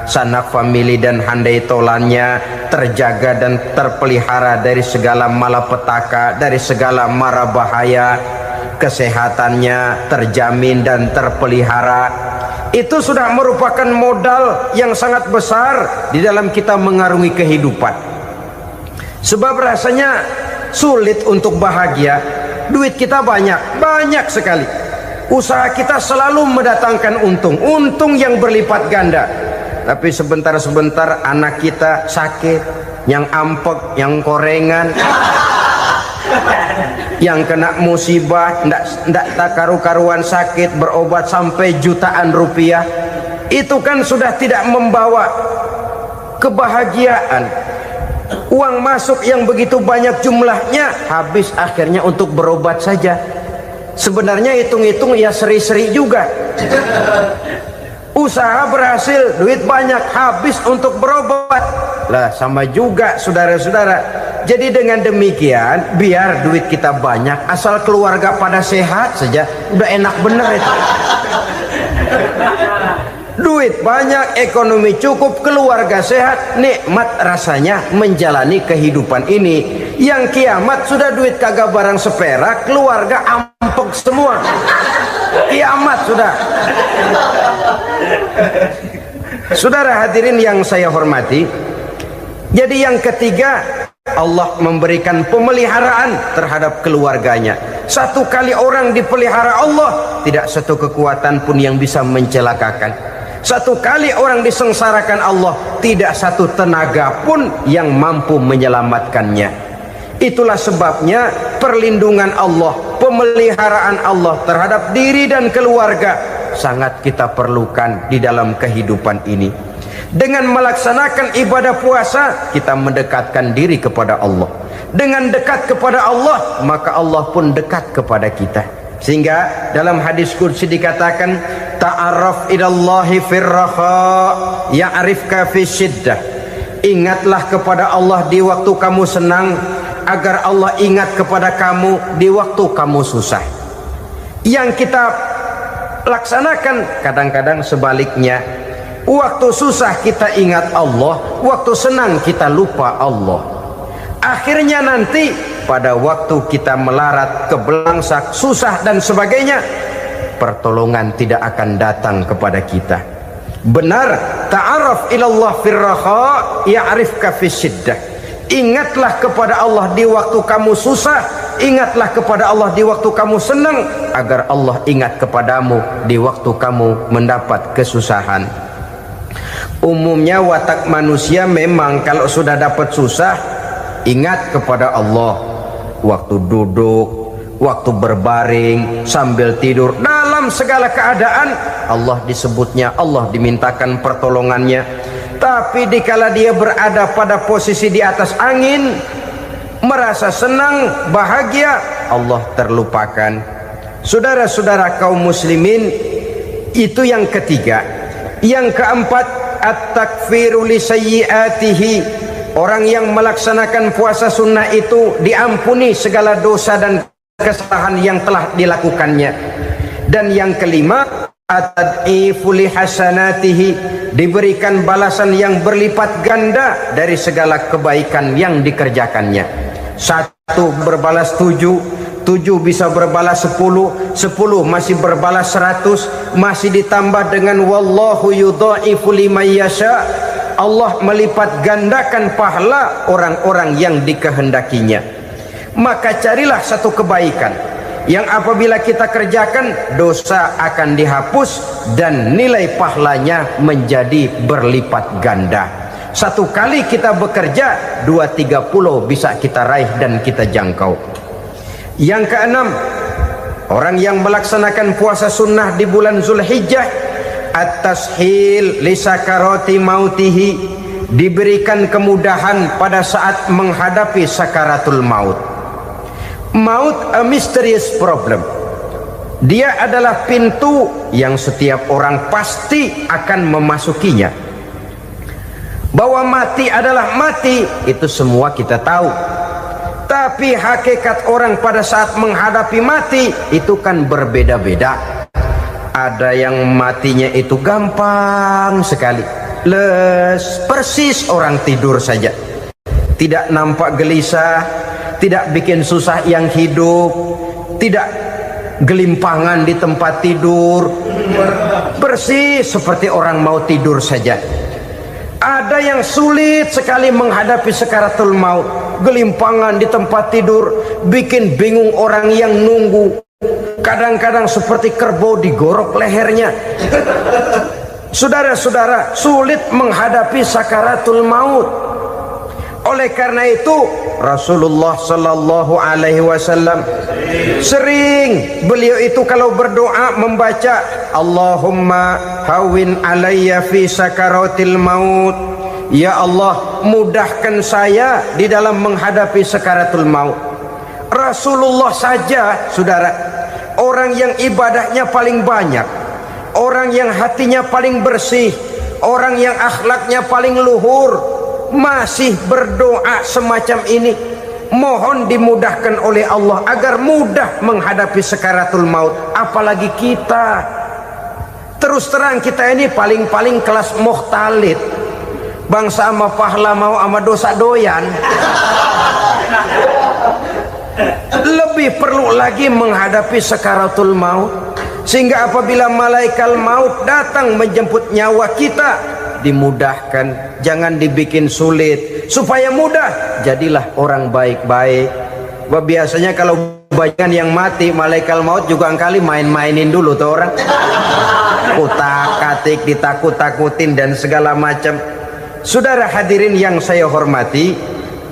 sanak famili dan handai tolannya terjaga dan terpelihara dari segala malapetaka, dari segala mara bahaya, kesehatannya terjamin dan terpelihara. Itu sudah merupakan modal yang sangat besar di dalam kita mengarungi kehidupan. Sebab rasanya sulit untuk bahagia, duit kita banyak sekali, usaha kita selalu mendatangkan untung yang berlipat ganda. Tapi sebentar-sebentar anak kita sakit, yang ampek, yang korengan, yang kena musibah, ndak karu-karuan sakit, berobat sampai jutaan rupiah. Itu kan sudah tidak membawa kebahagiaan. Uang masuk yang begitu banyak jumlahnya, habis akhirnya untuk berobat saja. Sebenarnya hitung-hitung ya seri-seri juga. Usaha berhasil, duit banyak, habis untuk berobat. Lah sama juga saudara-saudara. Jadi dengan demikian, biar duit kita banyak, asal keluarga pada sehat saja, udah enak bener itu. Duit banyak, ekonomi cukup, keluarga sehat, nikmat rasanya menjalani kehidupan ini. Yang kiamat sudah duit kagak barang seperak, keluarga ampek semua. Kiamat sudah. Saudara hadirin yang saya hormati, jadi yang ketiga, Allah memberikan pemeliharaan terhadap keluarganya. Satu kali orang dipelihara Allah, tidak satu kekuatan pun yang bisa mencelakakan. Satu kali orang disengsarakan Allah, tidak satu tenaga pun yang mampu menyelamatkannya. Itulah sebabnya perlindungan Allah, pemeliharaan Allah terhadap diri dan keluarga sangat kita perlukan di dalam kehidupan ini. Dengan melaksanakan ibadah puasa, kita mendekatkan diri kepada Allah. Dengan dekat kepada Allah, maka Allah pun dekat kepada kita. Sehingga dalam hadis qudsi dikatakan, ta'arraf ilallahi firraha ya'rifka fi syiddah. Ingatlah kepada Allah di waktu kamu senang, agar Allah ingat kepada kamu di waktu kamu susah. Yang kita laksanakan kadang-kadang sebaliknya. Waktu susah kita ingat Allah, waktu senang kita lupa Allah. Akhirnya nanti pada waktu kita melarat, kebelangsak, susah dan sebagainya, pertolongan tidak akan datang kepada kita. Benar, ta'arraf ilallah firraha ya'rifka fi syiddah. Ingatlah kepada Allah di waktu kamu susah, ingatlah kepada Allah di waktu kamu senang, agar Allah ingat kepadamu di waktu kamu mendapat kesusahan. Umumnya watak manusia memang kalau sudah dapat susah, ingat kepada Allah. Waktu duduk, waktu berbaring, sambil tidur, dalam segala keadaan Allah disebutnya, Allah dimintakan pertolongannya. Tapi dikala dia berada pada posisi di atas angin, merasa senang, bahagia, Allah terlupakan. Saudara-saudara kaum muslimin, itu yang ketiga. Yang keempat, at-takfiru li sayyiatihi. Orang yang melaksanakan puasa sunnah itu diampuni segala dosa dan kesalahan yang telah dilakukannya. Dan yang kelima, at-tad'ifu li hasanatihi, diberikan balasan yang berlipat ganda dari segala kebaikan yang dikerjakannya. 1 berbalas 7, 7 bisa berbalas 10, 10 masih berbalas 100, masih ditambah dengan wallahu yudha'ifu liman yasha. Allah melipat gandakan pahala orang-orang yang dikehendakinya. Maka carilah satu kebaikan yang apabila kita kerjakan, dosa akan dihapus dan nilai pahalanya menjadi berlipat ganda. 1 kali kita bekerja, 2-30 bisa kita raih dan kita jangkau. Yang keenam, orang yang melaksanakan puasa sunnah di bulan Zulhijjah, at-tashil li sakarati mautihi, diberikan kemudahan pada saat menghadapi sakaratul maut. Maut a mysterious problem. Dia adalah pintu yang setiap orang pasti akan memasukinya. Bahwa mati adalah mati, itu semua kita tahu. Tapi hakikat orang pada saat menghadapi mati itu kan berbeda-beda. Ada yang matinya itu gampang sekali, persis orang tidur saja, tidak nampak gelisah, tidak bikin susah yang hidup, tidak gelimpangan di tempat tidur, persis seperti orang mau tidur saja. Ada yang sulit sekali menghadapi sakaratul maut, gelimpangan di tempat tidur, bikin bingung orang yang nunggu, kadang-kadang seperti kerbau digorok lehernya. Saudara-saudara, sulit menghadapi sakaratul maut. Oleh karena itu Rasulullah sallallahu alaihi wasallam sering beliau itu kalau berdoa membaca Allahumma hawin alayya fi sakaratil maut. Ya Allah, mudahkan saya di dalam menghadapi sakaratul maut. Rasulullah saja, saudara, orang yang ibadahnya paling banyak, orang yang hatinya paling bersih, orang yang akhlaknya paling luhur, masih berdoa semacam ini. Mohon dimudahkan oleh Allah agar mudah menghadapi sakaratul maut. Apalagi kita, terus terang kita ini paling-paling kelas muhtalid, bangsa sama pahala mau sama dosa doyan. Lebih perlu lagi menghadapi sakaratul maut, sehingga apabila malaikat maut datang menjemput nyawa kita, dimudahkan, jangan dibikin sulit, supaya mudah. Jadilah orang baik-baik. Biasanya kalau banyak yang mati, malaikat maut juga kali main-mainin dulu tuh orang, kutak-katik, ditakut-takutin dan segala macam. Saudara hadirin yang saya hormati,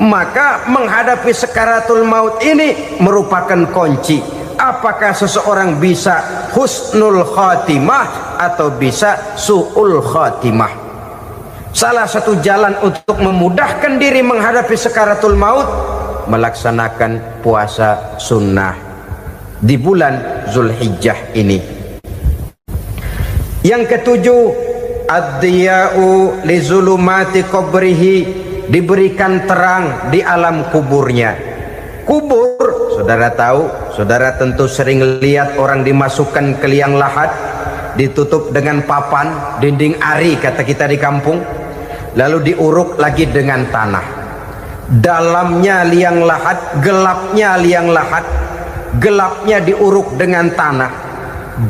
maka menghadapi sakaratul maut ini merupakan kunci. Apakah seseorang bisa husnul khatimah atau bisa su'ul khatimah? Salah satu jalan untuk memudahkan diri menghadapi sakaratul maut, melaksanakan puasa sunnah di bulan Zulhijjah ini. Yang ketujuh, ad-diya'u li zulumati qabrihi, diberikan terang di alam kuburnya. Kubur, saudara tahu, saudara tentu sering lihat orang dimasukkan ke liang lahat, ditutup dengan papan, dinding ari kata kita di kampung, lalu diuruk lagi dengan tanah. Dalamnya liang lahat, gelapnya liang lahat, gelapnya diuruk dengan tanah,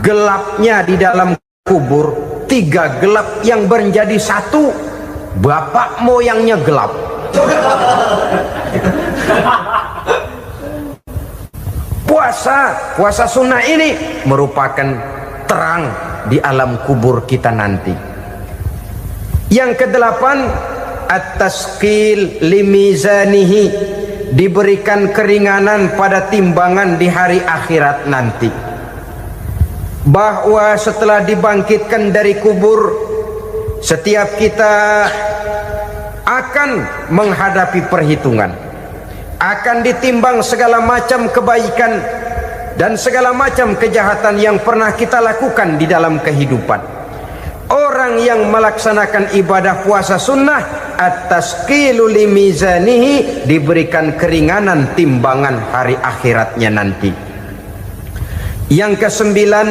gelapnya di dalam kubur, 3 gelap yang menjadi satu. Bapak moyangnya gelap. Puasa sunnah ini merupakan terang di alam kubur kita nanti. Yang kedelapan, at-tasqil limizanihi, diberikan keringanan pada timbangan di hari akhirat nanti. Bahwa setelah dibangkitkan dari kubur, setiap kita akan menghadapi perhitungan, akan ditimbang segala macam kebaikan dan segala macam kejahatan yang pernah kita lakukan di dalam kehidupan. Orang yang melaksanakan ibadah puasa sunnah, at-tasqilu limizanihi, diberikan keringanan timbangan hari akhiratnya nanti. Yang kesembilan,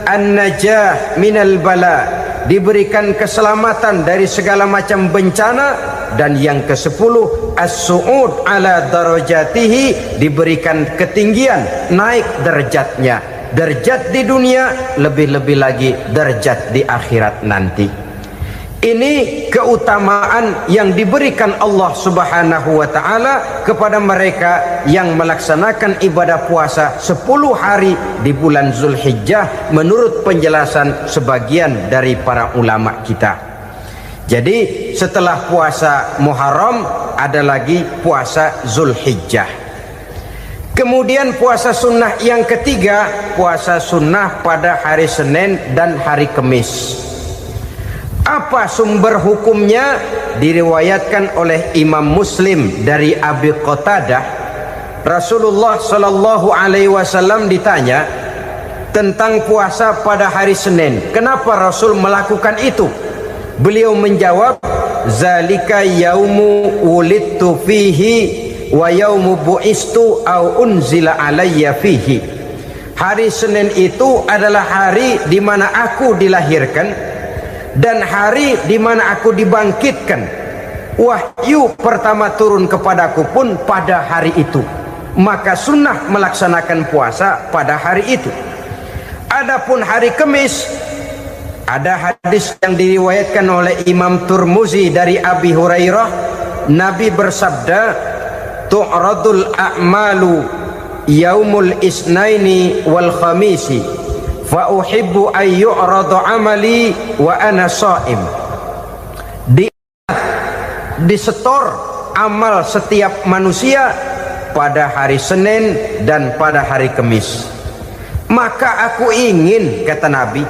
an-najah minal bala, diberikan keselamatan dari segala macam bencana. Dan yang ke-10, as-su'ud ala darajatihi, diberikan ketinggian, naik derajatnya, derajat di dunia, lebih-lebih lagi derajat di akhirat nanti. Ini keutamaan yang diberikan Allah Subhanahu wa ta'ala kepada mereka yang melaksanakan ibadah puasa 10 hari di bulan Zulhijjah menurut penjelasan sebagian dari para ulama kita. Jadi setelah puasa Muharram ada lagi puasa Zulhijjah. Kemudian puasa sunnah yang ketiga, puasa sunnah pada hari Senin dan hari Kamis. Apa sumber hukumnya? Diriwayatkan oleh Imam Muslim dari Abi Qatadah, Rasulullah sallallahu alaihi wasallam ditanya tentang puasa pada hari Senin. Kenapa Rasul melakukan itu? Beliau menjawab, zalika yaumu wulidtu fihi wa yaumu bu'istu au unzila alayya fihi. Hari Senin itu adalah hari di mana aku dilahirkan dan hari di mana aku dibangkitkan. Wahyu pertama turun kepadaku pun pada hari itu. Maka sunnah melaksanakan puasa pada hari itu. Adapun hari Kamis, ada hadis yang diriwayatkan oleh Imam Turmuzi dari Abi Hurairah, Nabi bersabda, tu'radul a'malu yaumul isnaini wal khamisi fa uhibbu ay yu'radu amali wa ana sha'im. Disetor amal setiap manusia pada hari Senin dan pada hari Kamis. Maka aku ingin, kata Nabi,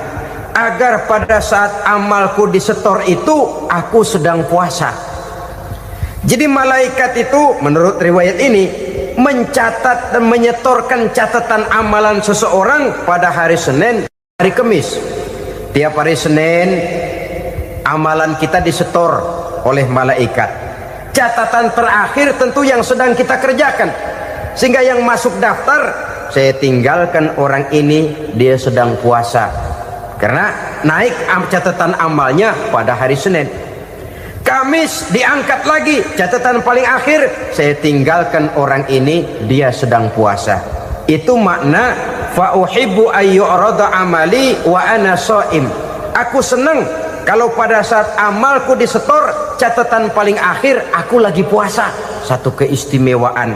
agar pada saat amalku disetor itu aku sedang puasa. Jadi malaikat itu menurut riwayat ini mencatat dan menyetorkan catatan amalan seseorang pada hari Senin, hari Kamis. Tiap hari Senin amalan kita disetor oleh malaikat. Catatan terakhir tentu yang sedang kita kerjakan, sehingga yang masuk daftar, saya tinggalkan orang ini, dia sedang puasa. Karena naik catatan amalnya pada hari Senin. Kamis diangkat lagi, catatan paling akhir, saya tinggalkan orang ini, dia sedang puasa. Itu makna fa uhibbu ayyurada amali wa ana shaim. Aku senang kalau pada saat amalku disetor, catatan paling akhir aku lagi puasa. Satu keistimewaan.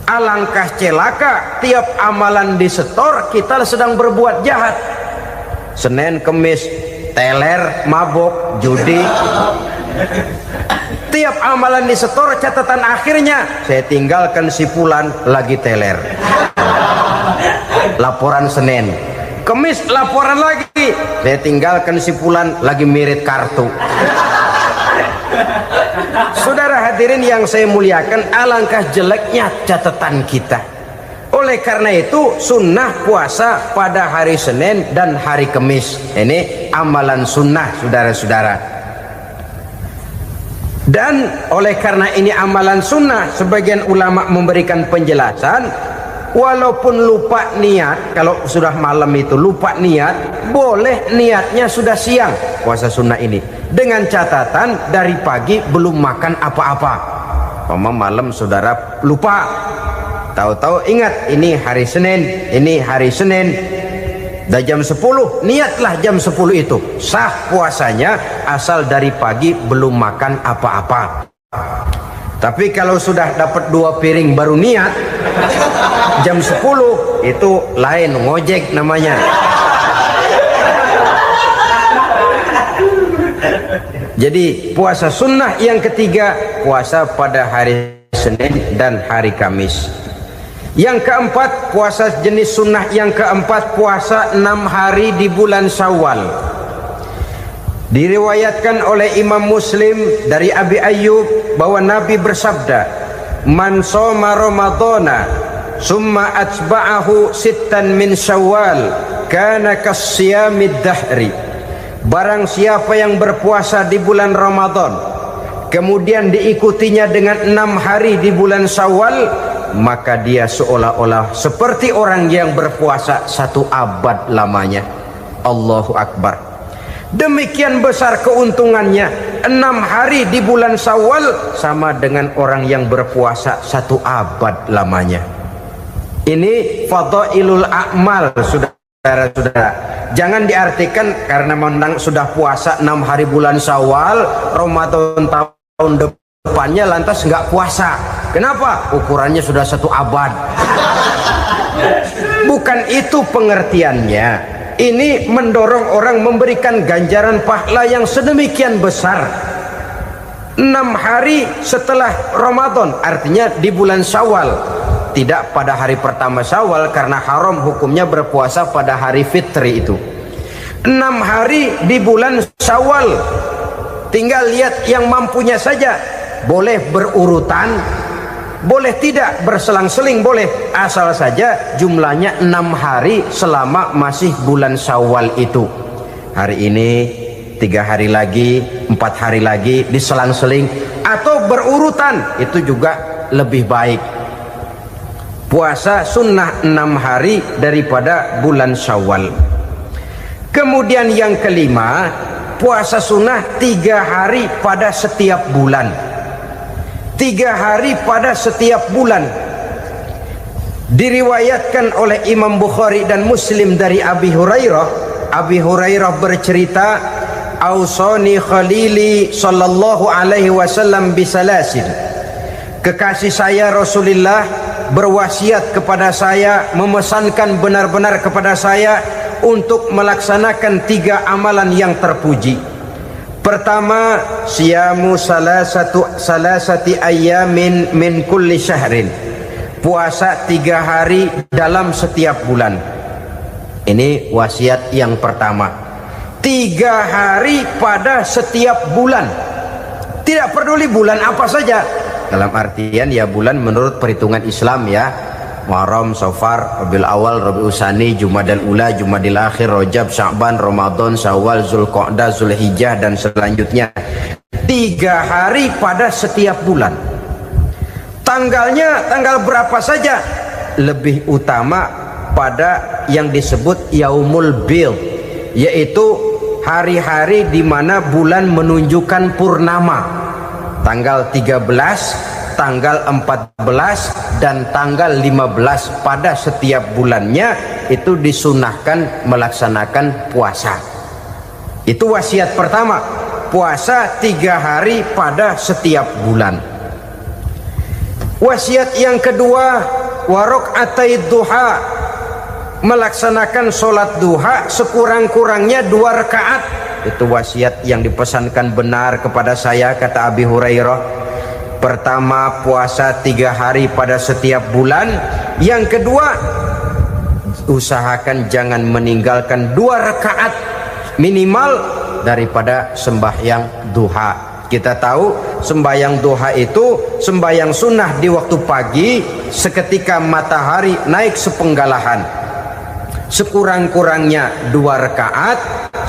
Alangkah celaka tiap amalan disetor kita sedang berbuat jahat. Senin, Kamis, teler, mabok, judi. Tiap amalan disetor, catatan akhirnya saya tinggalkan si fulan lagi teler. Laporan Senin. Kamis laporan lagi, saya tinggalkan si fulan lagi mirit kartu. Saudara hadirin yang saya muliakan, alangkah jeleknya catatan kita. Oleh karena itu sunnah puasa pada hari Senin dan hari Kamis. Ini amalan sunnah, saudara-saudara. Dan oleh karena ini amalan sunnah, sebagian ulama memberikan penjelasan, walaupun lupa niat, kalau sudah malam itu lupa niat, boleh niatnya sudah siang puasa sunnah ini, dengan catatan dari pagi belum makan apa-apa. Malam saudara lupa, tahu-tahu ingat ini hari Senin, dah jam 10, niatlah jam 10 itu, sah puasanya asal dari pagi belum makan apa-apa. Tapi kalau sudah dapat 2 piring baru niat jam 10, itu lain, ngojek namanya. Jadi puasa sunnah yang ketiga, puasa pada hari Senin dan hari Kamis. Yang keempat, puasa jenis sunnah yang keempat, puasa 6 hari di bulan Syawal. Diriwayatkan oleh Imam Muslim dari Abi Ayyub bahwa Nabi bersabda, man shoma ramadhana summa atba'ahu sittan min Syawal kana kasyamid dahri. Barang siapa yang berpuasa di bulan Ramadan kemudian diikutinya dengan 6 hari di bulan Syawal, maka dia seolah-olah seperti orang yang berpuasa 1 abad lamanya. Allahu Akbar. Demikian besar keuntungannya. 6 hari di bulan Syawal sama dengan orang yang berpuasa 1 abad lamanya. Ini fadailul a'mal, saudara-saudara. Jangan diartikan karena menang sudah puasa 6 hari bulan Syawal, Ramadan tahun depannya lantas nggak puasa. Kenapa? Ukurannya sudah 1 abad. Bukan itu pengertiannya. Ini mendorong orang memberikan ganjaran pahala yang sedemikian besar. 6 hari setelah Ramadan, artinya di bulan Syawal. Tidak pada hari pertama Syawal karena haram hukumnya berpuasa pada hari fitri itu. 6 hari di bulan Syawal. Tinggal lihat yang mampunya saja. Boleh berurutan, boleh tidak berselang-seling, boleh. Asal saja jumlahnya 6 hari selama masih bulan Syawal itu. Hari ini 3 hari lagi, 4 hari lagi, diselang-seling atau berurutan, itu juga lebih baik. Puasa sunnah 6 hari daripada bulan Syawal. Kemudian yang kelima, puasa sunnah 3 hari pada setiap bulan. 3 hari pada setiap bulan. Diriwayatkan oleh Imam Bukhari dan Muslim dari Abi Hurairah. Abi Hurairah bercerita, "Ausani khalili sallallahu alaihi wasallam bisalasin." Kekasih saya Rasulullah berwasiat kepada saya, memesankan benar-benar kepada saya untuk melaksanakan 3 amalan yang terpuji. Pertama, siyamu salasati ayyamin min kulli syahrin. Puasa 3 hari dalam setiap bulan. Ini wasiat yang pertama. 3 hari pada setiap bulan. Tidak peduli bulan apa saja. Dalam artian ya bulan menurut perhitungan Islam ya. Muharram, Safar, Rabiul Awal, Rabiul Tsani, Jumadal Ula, Jumadil Akhir, Rajab, Sya'ban, Ramadan, Syawal, Zulqa'dah, Zulhijjah dan selanjutnya. 3 hari pada setiap bulan. Tanggalnya tanggal berapa saja. Lebih utama pada yang disebut Yaumul Bid, yaitu hari-hari di mana bulan menunjukkan purnama. Tanggal 13, tanggal 14 dan tanggal 15 pada setiap bulannya itu disunahkan melaksanakan puasa. Itu wasiat pertama, puasa 3 hari pada setiap bulan. Wasiat yang kedua, waraqatai duha, melaksanakan sholat duha sekurang-kurangnya 2 rakaat. Itu wasiat yang dipesankan benar kepada saya, kata Abi Hurairah. Pertama, puasa 3 hari pada setiap bulan. Yang kedua, usahakan jangan meninggalkan 2 rakaat minimal daripada sembahyang duha. Kita tahu sembahyang duha itu sembahyang sunnah di waktu pagi seketika matahari naik sepenggalahan. Sekurang-kurangnya 2 rakaat,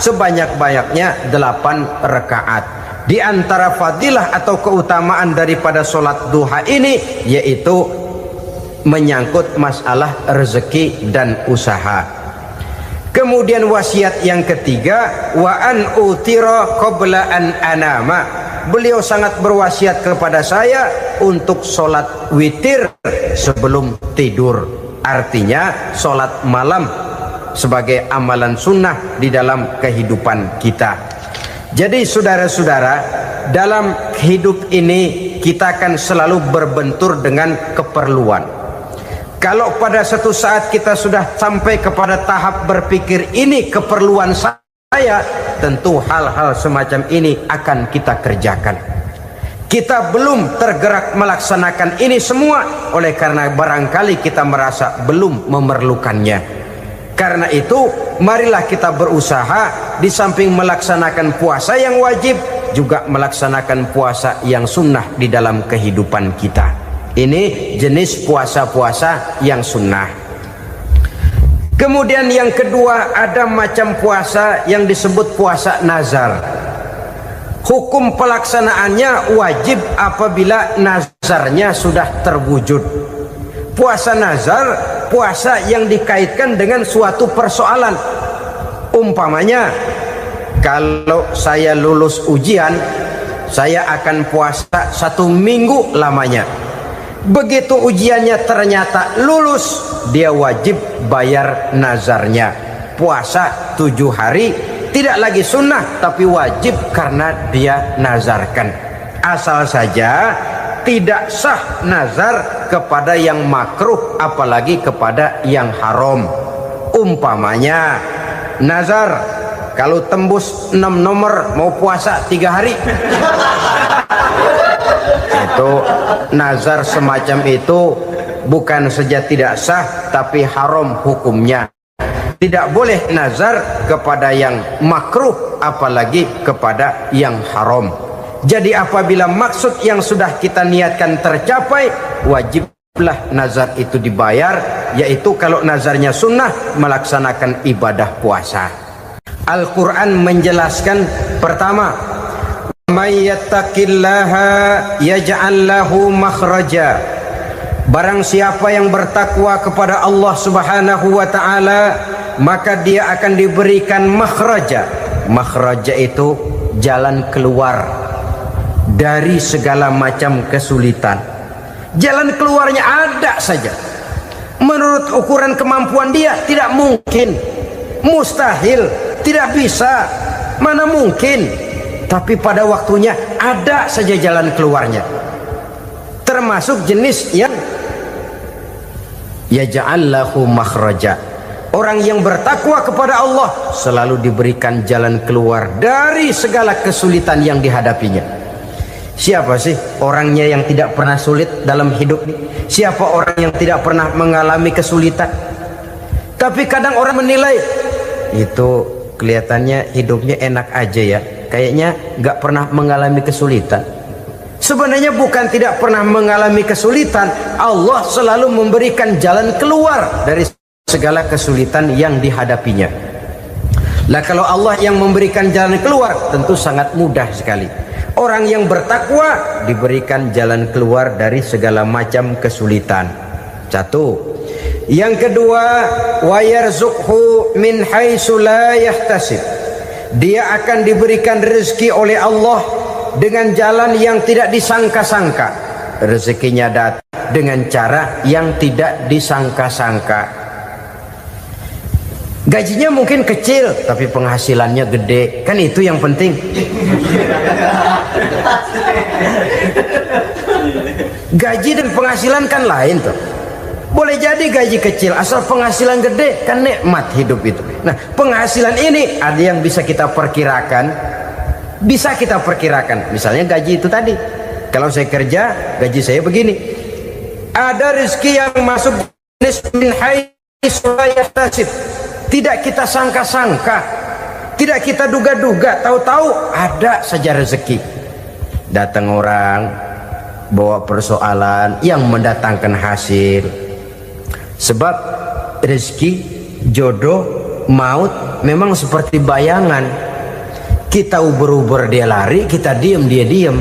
sebanyak-banyaknya 8 rakaat. Di antara fadilah atau keutamaan daripada sholat duha ini yaitu menyangkut masalah rezeki dan usaha. Kemudian wasiat yang ketiga, wa an utira qabla an anama. Beliau sangat berwasiat kepada saya untuk sholat witir sebelum tidur. Artinya sholat malam sebagai amalan sunnah di dalam kehidupan kita. Jadi saudara-saudara, dalam hidup ini kita akan selalu berbentur dengan keperluan. Kalau pada satu saat kita sudah sampai kepada tahap berpikir ini keperluan saya, tentu hal-hal semacam ini akan kita kerjakan. Kita belum tergerak melaksanakan ini semua oleh karena barangkali kita merasa belum memerlukannya. Karena itu marilah kita berusaha di samping melaksanakan puasa yang wajib juga melaksanakan puasa yang sunnah di dalam kehidupan kita. Ini jenis puasa-puasa yang sunnah. Kemudian yang kedua, ada macam puasa yang disebut puasa nazar. Hukum pelaksanaannya wajib apabila nazarnya sudah terwujud. Puasa nazar, puasa yang dikaitkan dengan suatu persoalan. Umpamanya, kalau saya lulus ujian, saya akan puasa 1 minggu lamanya. Begitu ujiannya ternyata lulus, dia wajib bayar nazarnya. Puasa 7 hari, tidak lagi sunnah tapi wajib karena dia nazarkan. Asal saja tidak sah nazar kepada yang makruh, apalagi kepada yang haram. Umpamanya nazar, kalau tembus 6 nomor mau puasa 3 hari. Itu nazar semacam itu bukan saja tidak sah tapi haram hukumnya. Tidak boleh nazar kepada yang makruh, apalagi kepada yang haram. Jadi apabila maksud yang sudah kita niatkan tercapai, wajiblah nazar itu dibayar, yaitu kalau nazarnya sunnah, melaksanakan ibadah puasa. Al-Quran menjelaskan, pertama, may yattaqillaha yaj'al lahu makhraja. Barang siapa yang bertakwa kepada Allah Subhanahu wa taala, maka dia akan diberikan makhraja. Makhraja itu jalan keluar dari segala macam kesulitan. Jalan keluarnya ada saja. Menurut ukuran kemampuan dia tidak mungkin, mustahil, tidak bisa, mana mungkin. Tapi pada waktunya ada saja jalan keluarnya. Termasuk jenis yang yaj'al lahu makhraja. Orang yang bertakwa kepada Allah selalu diberikan jalan keluar dari segala kesulitan yang dihadapinya. Siapa sih orangnya yang tidak pernah sulit dalam hidup ini? Siapa orang yang tidak pernah mengalami kesulitan? Tapi kadang orang menilai, itu kelihatannya hidupnya enak aja ya, kayaknya nggak pernah mengalami kesulitan. Sebenarnya bukan tidak pernah mengalami kesulitan, Allah selalu memberikan jalan keluar dari segala kesulitan yang dihadapinya. Lah kalau Allah yang memberikan jalan keluar, tentu sangat mudah sekali. Orang yang bertakwa diberikan jalan keluar dari segala macam kesulitan. Satu. Yang kedua, wa yarzuqhu min haitsu la yahtasib. Dia akan diberikan rezeki oleh Allah dengan jalan yang tidak disangka-sangka. Rezekinya datang dengan cara yang tidak disangka-sangka. Gajinya mungkin kecil tapi penghasilannya gede, kan itu yang penting. Gaji dan penghasilan kan lain tuh. Boleh jadi gaji kecil asal penghasilan gede, kan nikmat hidup itu. Nah, penghasilan ini ada yang bisa kita perkirakan. Bisa kita perkirakan. Misalnya gaji itu tadi. Kalau saya kerja, gaji saya begini. Ada rezeki yang masuk jenis min haitsu la yahtasib. Tidak kita sangka-sangka, tidak kita duga-duga, tahu-tahu ada saja rezeki. Datang orang bawa persoalan yang mendatangkan hasil. Sebab rezeki, jodoh, maut memang seperti bayangan. Kita uber-uber dia lari, kita diem dia diem.